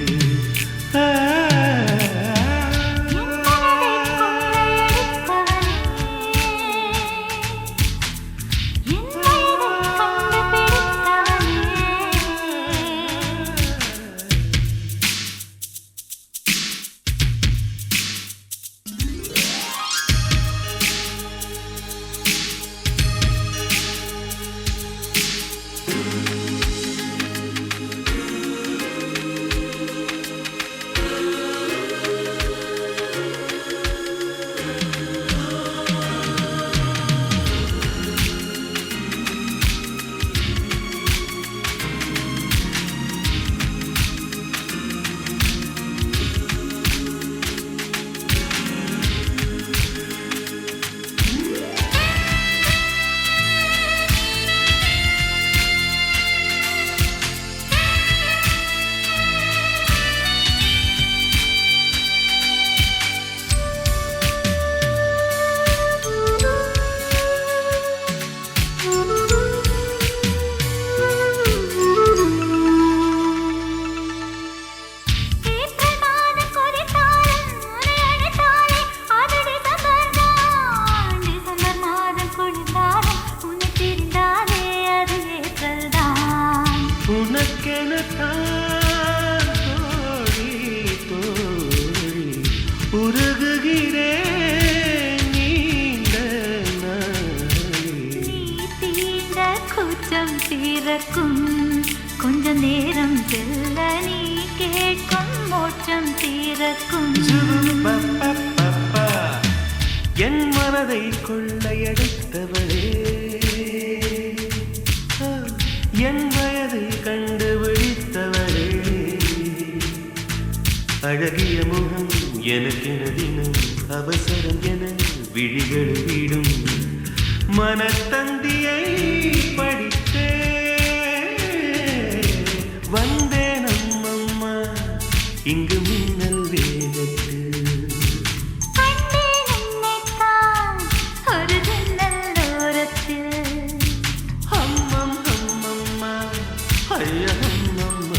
கொஞ்ச நேரம் செல்ல நீ கேட்கும் மோட்சம் தீரக்கும் என் மனதை கொள்ளையடித்தவளே என் வயதை கண்டுபிடித்தவளே அழகிய முகம் எனக்கென தினம் அவசரம் என விழிகள் விடும் மனத்தந்தியை படித்தே வந்தேன் அம்மம்மா இங்கு மின்னல் வேகத்தில் ஒரு ஜன்னல் ஓரத்தில் அம்மம் அம்மம்மா ஐயா அம்மம்மா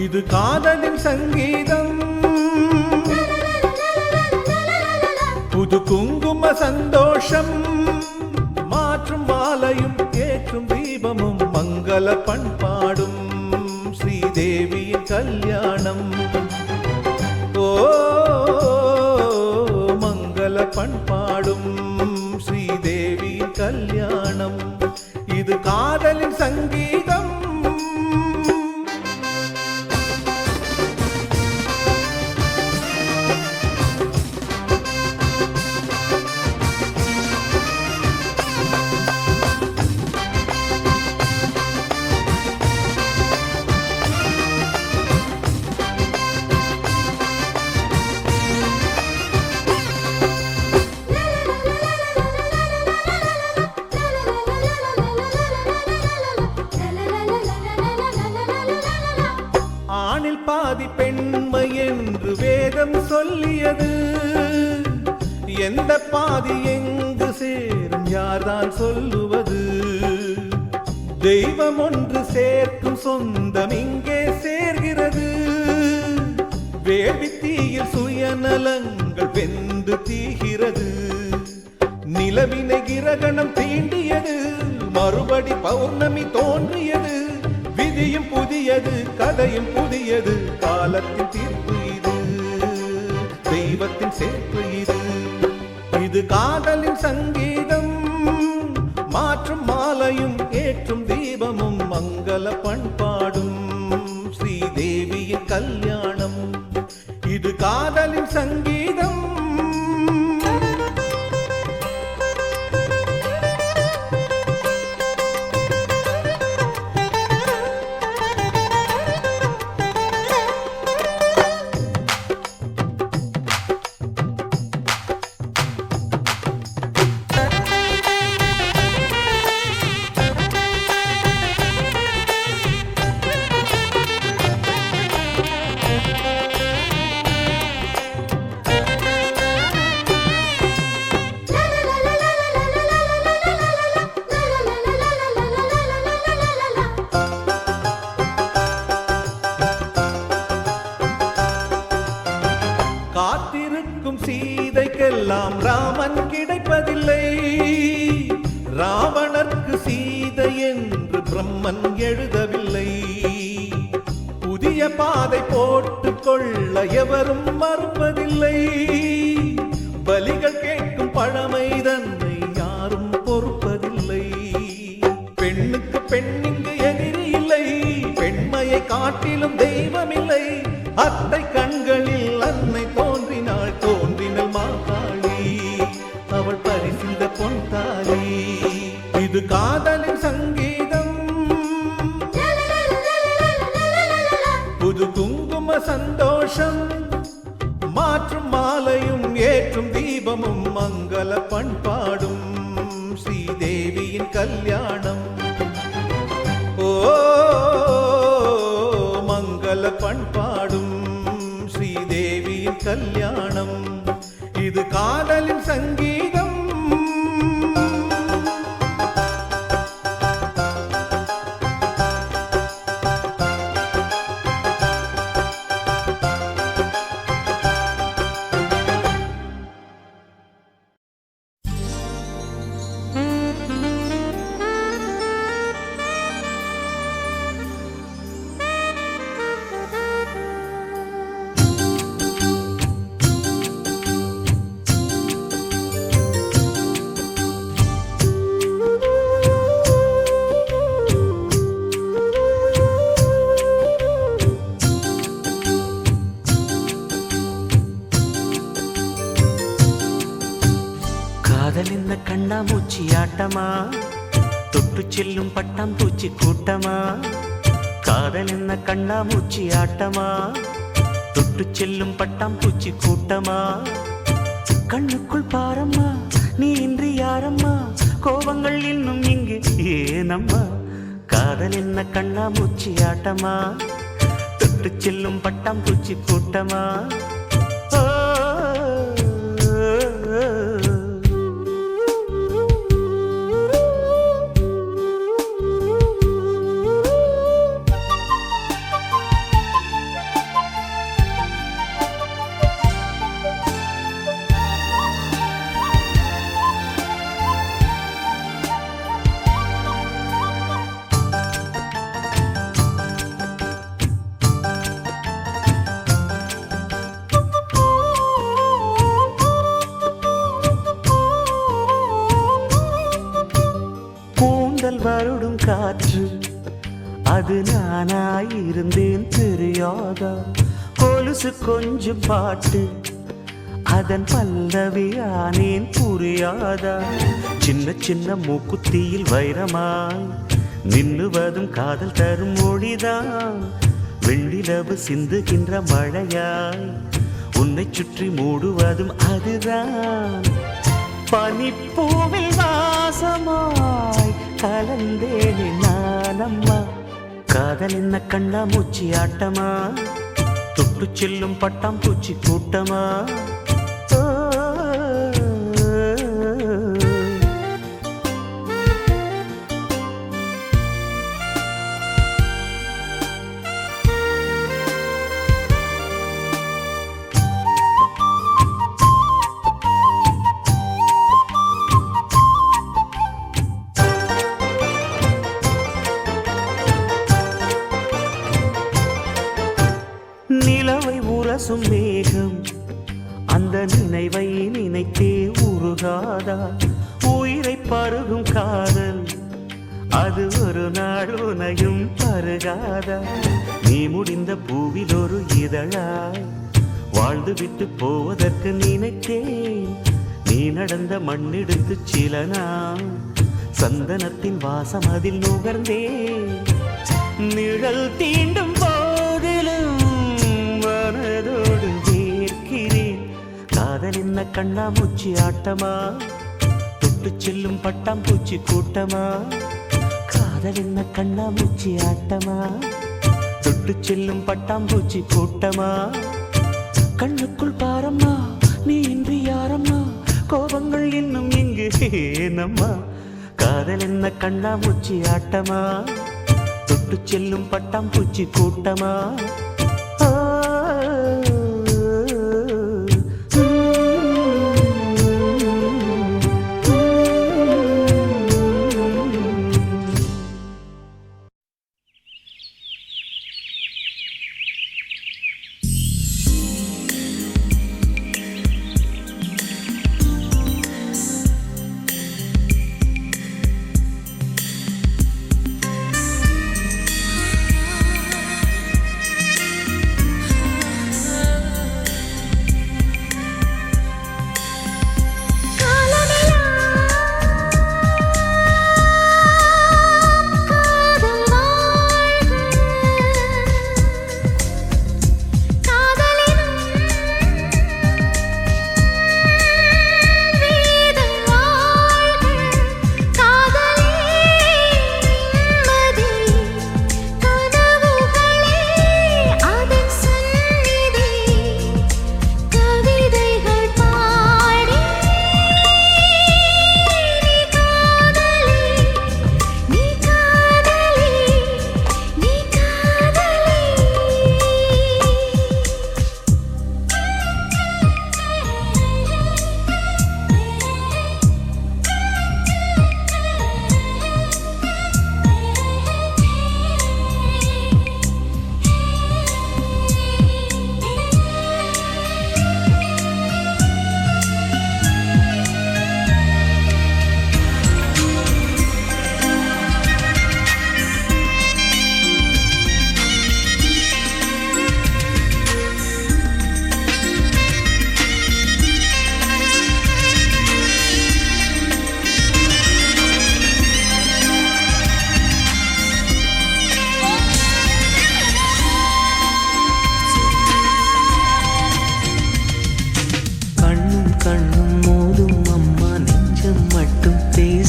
இது காதலின் சங்கீதம் புது குங்கும சந்தோஷம் மாற்றும் மாலையும் ஏற்றும் தீபமும் மங்கள பண்பாடும் ஸ்ரீதேவியின் கல்யாணம் ஓ மங்கள பண்பாடும் ஸ்ரீதேவியின் கல்யாணம் இது காதலின் சங்கீதம் பாதி பெண்மை என்று வேதம் சொல்லியது எந்த பாதி எங்கு சேரும் யார்தான் சொல்லுவது தெய்வம் ஒன்று சேர்க்கும் சொந்தம் இங்கே சேர்கிறது வேள்வி தீயில் சுயநலங்கள் வெந்து தீகிறது நிலவினை கிரகணம் தீண்டியது மறுபடி பௌர்ணமி தோன்றியது விதியும் புதியது கதையும் புதியது காலத்தின் தீர்ப்பு இது தெய்வத்தின் சேர்ப்பு இது இது காதலின் சங்கீதம் மாற்றும் மாலையும் ஏற்றும் தீபமும் மங்கள பண்பாடும் ஸ்ரீதேவியின் கல்யாணம் இது காதலின் சங்கீதம் ராவணர்க்கு சீதை என்று பிரம்மன் எழுதவில்லை. புதிய பாதை போட்டுக் கொள்ள எவரும் மறுப்பதில்லை. பலிகள் கேட்கும் பழமை தன்னை யாரும் பொறுப்பதில்லை. பெண்ணுக்கு பெண்ணிங்கு எதிரி இல்லை, பெண்மையை காட்டிலும் தெய்வமில்லை. அத்தை கண்களில் அன்னை தோன்றினாள், தோன்றினள் மாகாளி, அவள் பரிசிந்த பொன் தாலி. இது காதலின் சங்கீதம், புது குங்கும சந்தோஷம், மாற்றும் மாலையும் ஏற்றும் தீபமும் மங்கள பண்பாடும் ஸ்ரீதேவியின் கல்யாணம். ஓ மங்கள பண்பாடும் ஸ்ரீதேவியின் கல்யாணம். இது காதலின் சங்கீதம். காதலிந்த கண்ணாமூச்சி ஆட்டமா, தொட்டு செல்லும் பட்டாம்பூச்சி கூட்டமா. காதலிந்த கண்ணாமூச்சி ஆட்டமா, தொட்டு செல்லும் பட்டாம்பூச்சி கூட்டமா. கண்ணுக்குள் பாரம்மா, நீ இன்றி யாரம்மா, கோபங்கள் இன்னும் இங்கு ஏனம்மா. காதல் என்ன கண்ணாமூச்சி ஆட்டமா, தொட்டு செல்லும் பட்டாம்பூச்சி கூட்டமா. வருடும் காற்று அது நானாயிருந்தேன் தெரியாதா. கொலுசு கொஞ்சம் பாட்டு அதன் பல்லவியானேன் புரியாதா. சின்ன சின்ன மூக்குத்தியில் வைரமாய் நின்னுவதும் காதல் தரும் மொழிதான். வெள்ளிலவு சிந்துகின்ற மழையாய் உன்னை சுற்றி மூடுவதும் அதுதான். பனிப்பூவில் வாசமாய் கலந்தேனே நானம்மா. காதல் என்ன கண்ணாமூச்சி ஆட்டமா, தொட்டு செல்லும் பட்டாம்பூச்சி கூட்டமா. நிலவை உரசும் மேகம் அந்த நினைவை நினைத்தே உருகாதா. உயிரை பருகும் காதல் அது ஒரு நாள் உனையும் பருகாதா. நீ முடிந்த பூவில் ஒரு இதழாய் வாழ்ந்து விட்டு போவதற்கு நினைத்தேன். நீ நடந்த மண்ணெடுத்து சில நாள் சந்தனத்தின் வாசம் அதில் நுகர்ந்தேன். நிழல் தீண்டும் போதிலும் மனதோடு ஏற்கிறேன். காதல் என்ன கண்ணாமூச்சி ஆட்டமா, தொட்டு செல்லும் பட்டாம்பூச்சி கூட்டமா. காதல் என்ன கண்ணாமூச்சி ஆட்டமா, தொட்டு செல்லும் பட்டாம்பூச்சி கூட்டமா. கண்ணுக்குள் பாரம்மா, நீ இன்றி யாரம்மா, கோபங்கள் இன்னும் இங்கு ஏனம்மா. காதல் என்ன கண்ணாமூச்சி ஆட்டமா, தொட்டு செல்லும் பட்டாம்பூச்சி கூட்டமா.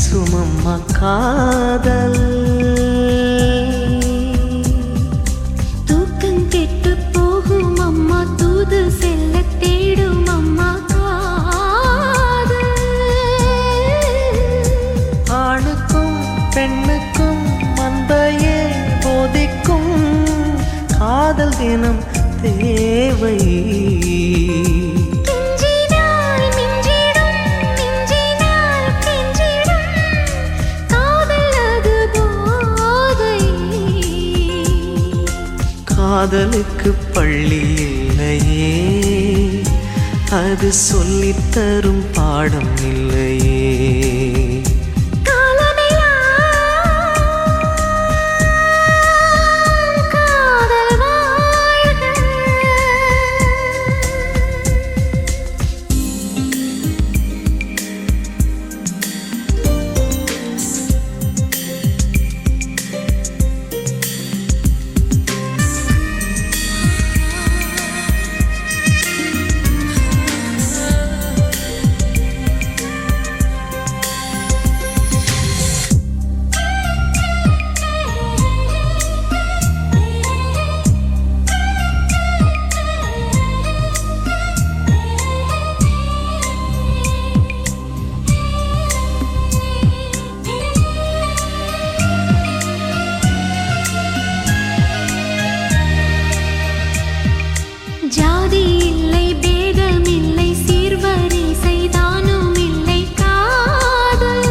வீசுமம்மா காதல். தூக்கம் கெட்டு போகும் அம்மா தூது செல்ல தேடும் அம்மா காதல். ஆணுக்கும் பெண்ணுக்கும் மந்தையே போதிக்கும் காதல் தினம் தேவை. கெஞ்சினால் மிஞ்சிடும், மிஞ்சினால் கெஞ்சிடும், காதல் அது போதை. காதலுக்கு பள்ளி இல்லையே, அது சொல்லித்தரும் பாடம் இல்லையே. ஜாதி இல்லை, பேதம் இல்லை, சீர்வரிசை தானும் இல்லை காதல்.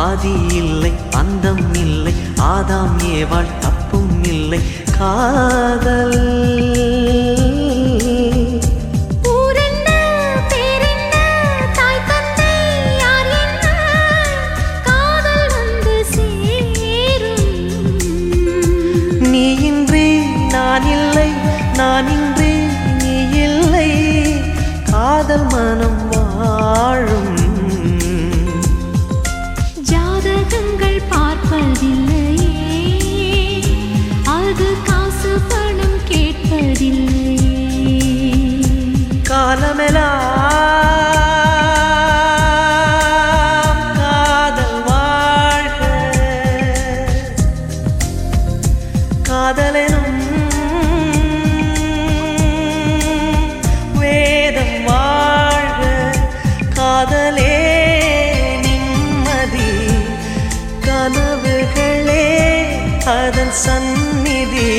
ஆதி இல்லை, அந்தம் இல்லை, ஆதாம் ஏவாள் தப்பும் இல்லை காதல். ஊரென்ன, பேரென்ன, தாய் தந்தை யார் என்ன, காதல் வந்து சேரும். நீயின்றி நான் இல்லை, நான் இன்றி நீ இல்லை, காதல் மனம் வாழும். ஜாதகங்கள் பார்ப்பதில்லையே, அது காசு பணம் கேட்பதில்லையே. காலமெல்லாம் காதல் வாழ்க, காதலெனும் வேதம் வாழ்க, காதலே நிம்மதி, கனவுகளே அதன் சந்நிதி,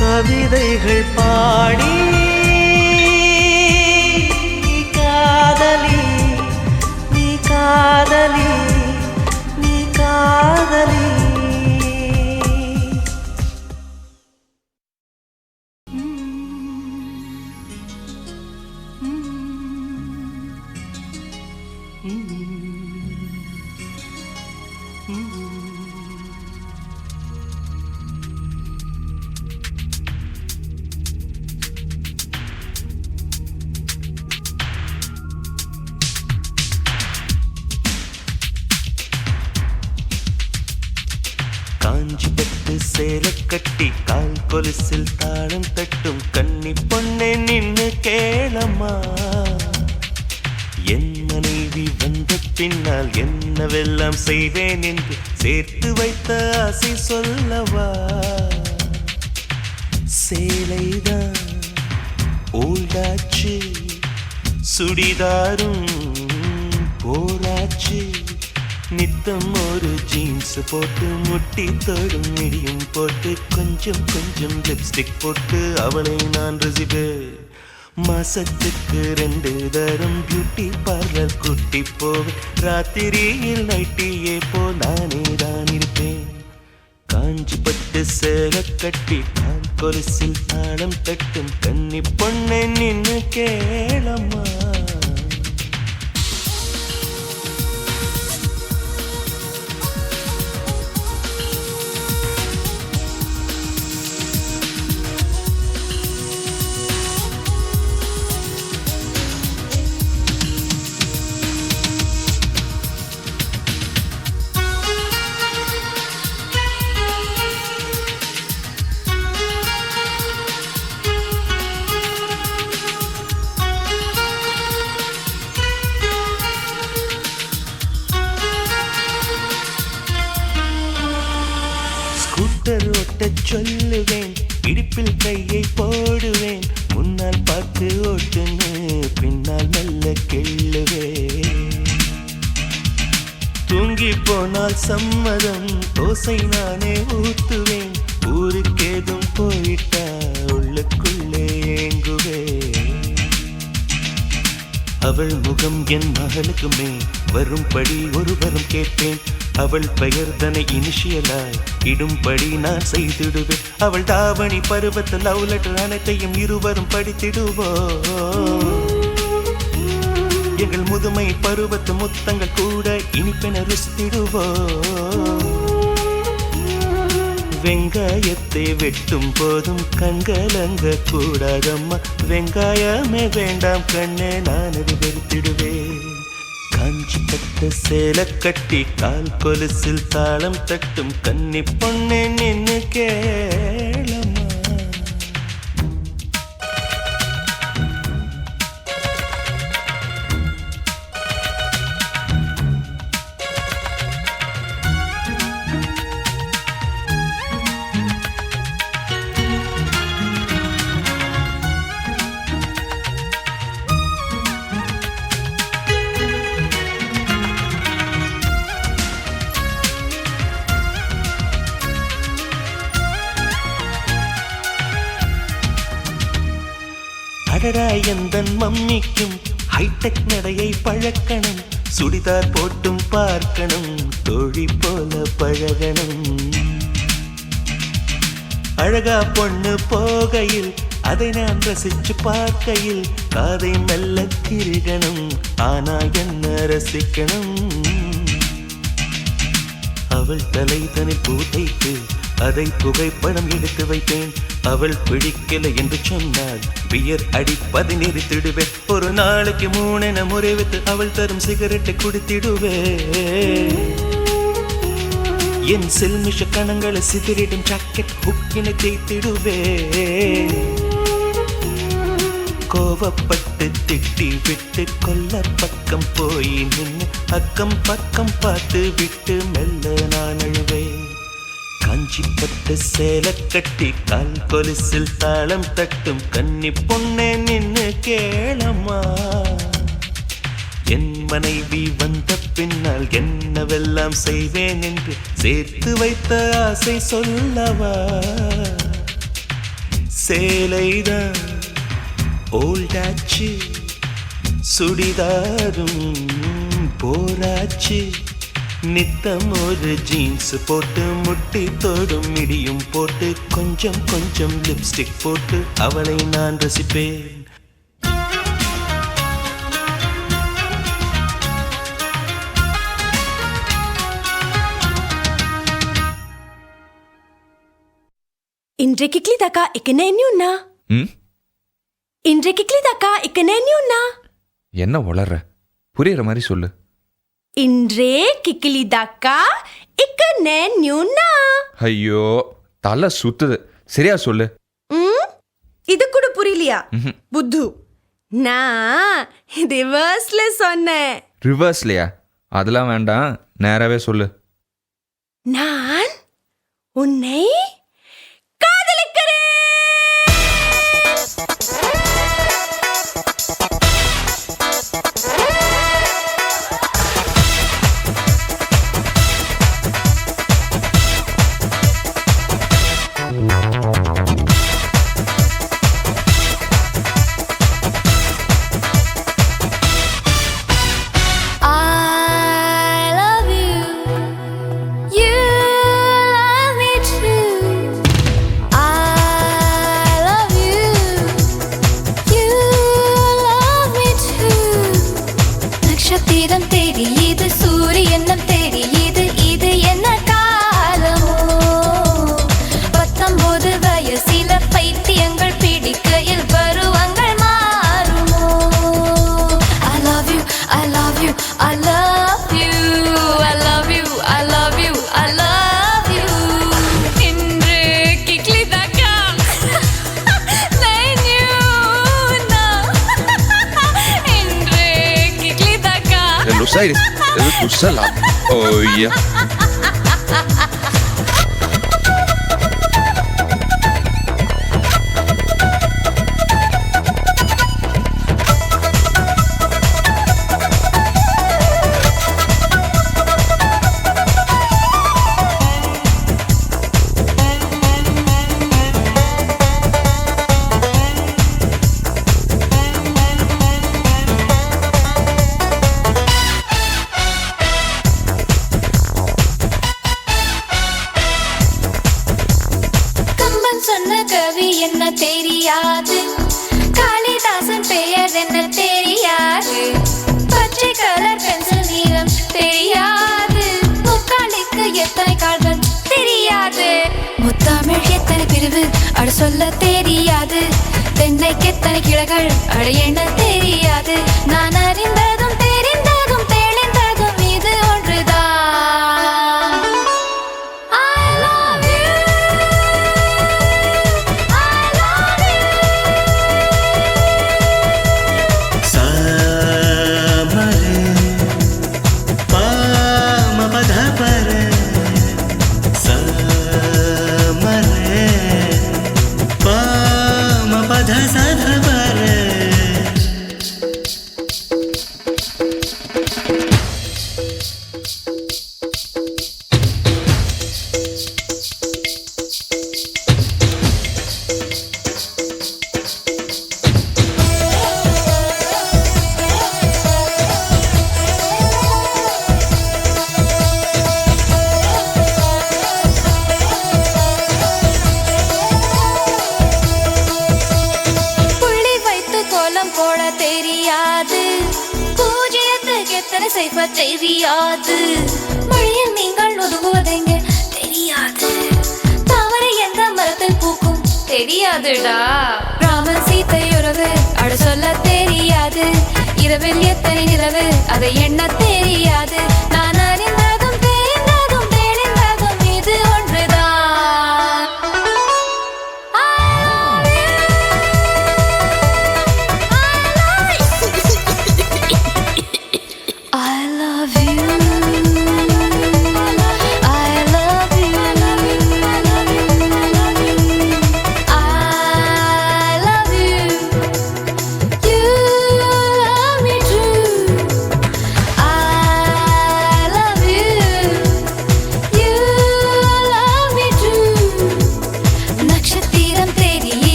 கவிதைகள் பாடி நீ காதலி, நீ காதலி, நீ காதலி. காஞ்சி பட்டு சேலை கட்டி கால் கொலுசில் தாளம் தட்டும் கன்னி பொண்ணே நின்னு கேளம்மா. என் மனைவி வந்த பின்னால் என்னவெல்லாம் செய்வேன் என்று சேர்த்து வைத்த ஆசை சொல்லவா. சேலைதான் ஓல்டாச்சு, சுடிதாரும் போராச்சு, நித்தம் ஒரு ஜீன்ஸ் போட்டு முட்டி தோடும் மிடியும் போட்டு கொஞ்சம் கொஞ்சம் லிப்ஸ்டிக் போட்டு அவளை நான் ரசிப்பேன். மாசத்துக்கு 2 தரம் பியூட்டி பார்லர் கூட்டி போவேன். ராத்திரியில் நைட்டியே போ நானே தான் இருப்பேன். காஞ்சி பட்டு சேலை கட்டி கால் கொலுசில் தாளம் தட்டும் கன்னி பொண்ணை நின்னு கேளம்மா. சொல்லுவேன், இடுப்பில் கையை போடுவேன், முன்னால் பார்த்து ஓட்டுன்னு பின்னால் மெல்ல கிள்ளுவேன். தூங்கி போனால் சம்மதம், தோசை நானே ஊத்துவேன், ஊருக்கேதும் போயிட்டா உள்ளுக்குள்ளே ஏங்குவேன். அவள் முகம் என் மகளுக்குமே வரும்படி ஒரு வரம் கேட்பேன். அவள் பெயர் தன்னை இனிஷியலாய் இடும்படி நான் செய்திடுவேன். அவள் தாவணி பருவத்தில் லவ் லெட்டர் அனைத்தையும் இருவரும் படித்திடுவோம். எங்கள் முதுமை பருவத்து முத்தங்கள் கூட இனிப்பென ருசித்திடுவோம். வெங்காயத்தை வெட்டும் போதும் கண்கலங்க கூடாதம்மா, வெங்காயமே வேண்டாம் கண்ணே நான் அது வெறுத்திடுவேன். காஞ்சி பட்ட சேலை கட்டி கால் கொலுசில் தாளம் தட்டும் கன்னி பொண்ணே நின்னு கேளம்மா. அடடா எந்தன் மம்மிக்கும் ஹைடெக் நடையை பழக்கணும், சுடிதார் போட்டும் பார்க்கணும், தோழி போல பழகணும். அழகா பொண்ணு போகையில் அதை நான் ரசிச்சு பார்க்கையில் காதை மெல்ல திருகணும், ஆனா என்ன ரசிக்கணும். அவள் தலை தனி பூத்தைத்து அதை புகைப்படம் எடுத்து வைத்தேன். அவள் பிடிக்கல என்று சொன்னால் பியர் அடிப்பதை நிறுத்திடுவேன். ஒரு நாளைக்கு 3 என முறைவித்து அவள் தரும் சிகரெட்டை குடித்திடுவேன். என் செல்மிஷ கணங்களை சிதறிடும் ஜாக்கெட் ஹுக்கினை தேய்த்திடுவேன். கோவப்பட்டு திட்டி விட்டு கொல்ல பக்கம் போய் நின்று அக்கம் பக்கம் பார்த்து விட்டு மெல்ல நான் அழுவேன். காஞ்சி பட்டு சேலை கட்டி கால் கொலுசில் தாளம் தட்டும் கன்னி பொண்ணே நின்னு கேளம்மா. என் மனைவி வந்த பின்னால் என்னவெல்லாம் செய்வேன் என்று சேர்த்து வைத்த ஆசை சொல்லவா. சேலைதான் ஓல்டாச்சு, சுடிதாரும் போராச்சு, நித்தம் ஒரு ஜீன்ஸ் போட்டு முட்டி தோடும் மிடியும் போட்டு கொஞ்சம் கொஞ்சம் லிப்ஸ்டிக் போட்டு அவளை நான் ரசிப்பேன். இன்றைக்கு கிளிதாக்கா இக்கன என்னுண்ணா? இன்றைக்கு கிளிதாக்கா இக்கன என்னுண்ணா? என்ன வளர்ற? புரியுற மாதிரி சொல்லு. இன்றே கிக்கிலிதாக்கா இக்கன நியூண்ணா? ஐயோ தலை சுத்துது, சரியா சொல்லு. இது கூட புரியலையா புத்து? நான் ரிவர்ஸ்ல சொன்னேன். ரிவர்ஸ்லையா? அதெல்லாம் வேண்டாம், நேராவே சொல்லு. நான் உன்னை காதலிக்கிறேன். நட்சத்திரம் தெரியுது, சூரியனும் தெரியுது, இது என்ன காலமோ? 19 வயசில பைத்தியங்கள் பிடிக்கையில் பருவங்கள் மாறுமோ? I love you, I love you, I love you, I love you, I love you, I love you. இன்று கிக்லிதாக்கா இன்று கிக்லிதாக்கா Lo sai, tu salata. Oh yeah. சொல்ல தெரியாது தென்னைக்கு எத்தனை கிளைகள் அட என்ன தெரியாது நான் அறிந்ததும் தெரிந்ததும் தெளிந்ததும் இது ஒன்றுதான் I love you I love you சாமரே பாமபதபரே சாமரே பாமபதசதபரே புள்ளி வைத்து கோலம் போட தெரியாது பூஜ்ஜியத்துக்கு எத்தனை செய்வ தெரியாது மொழியில் நீங்கள் ஒதுங்குவதெங்க தெரியாது தாமரை எந்த மரத்தில் பூக்கும் தெரியாதுடா ராமன் சீத்தை உறவு அட சொல்ல தெரியாது இரவில் எத்தனை நிலவு அதை எண்ண தெரியாது நான்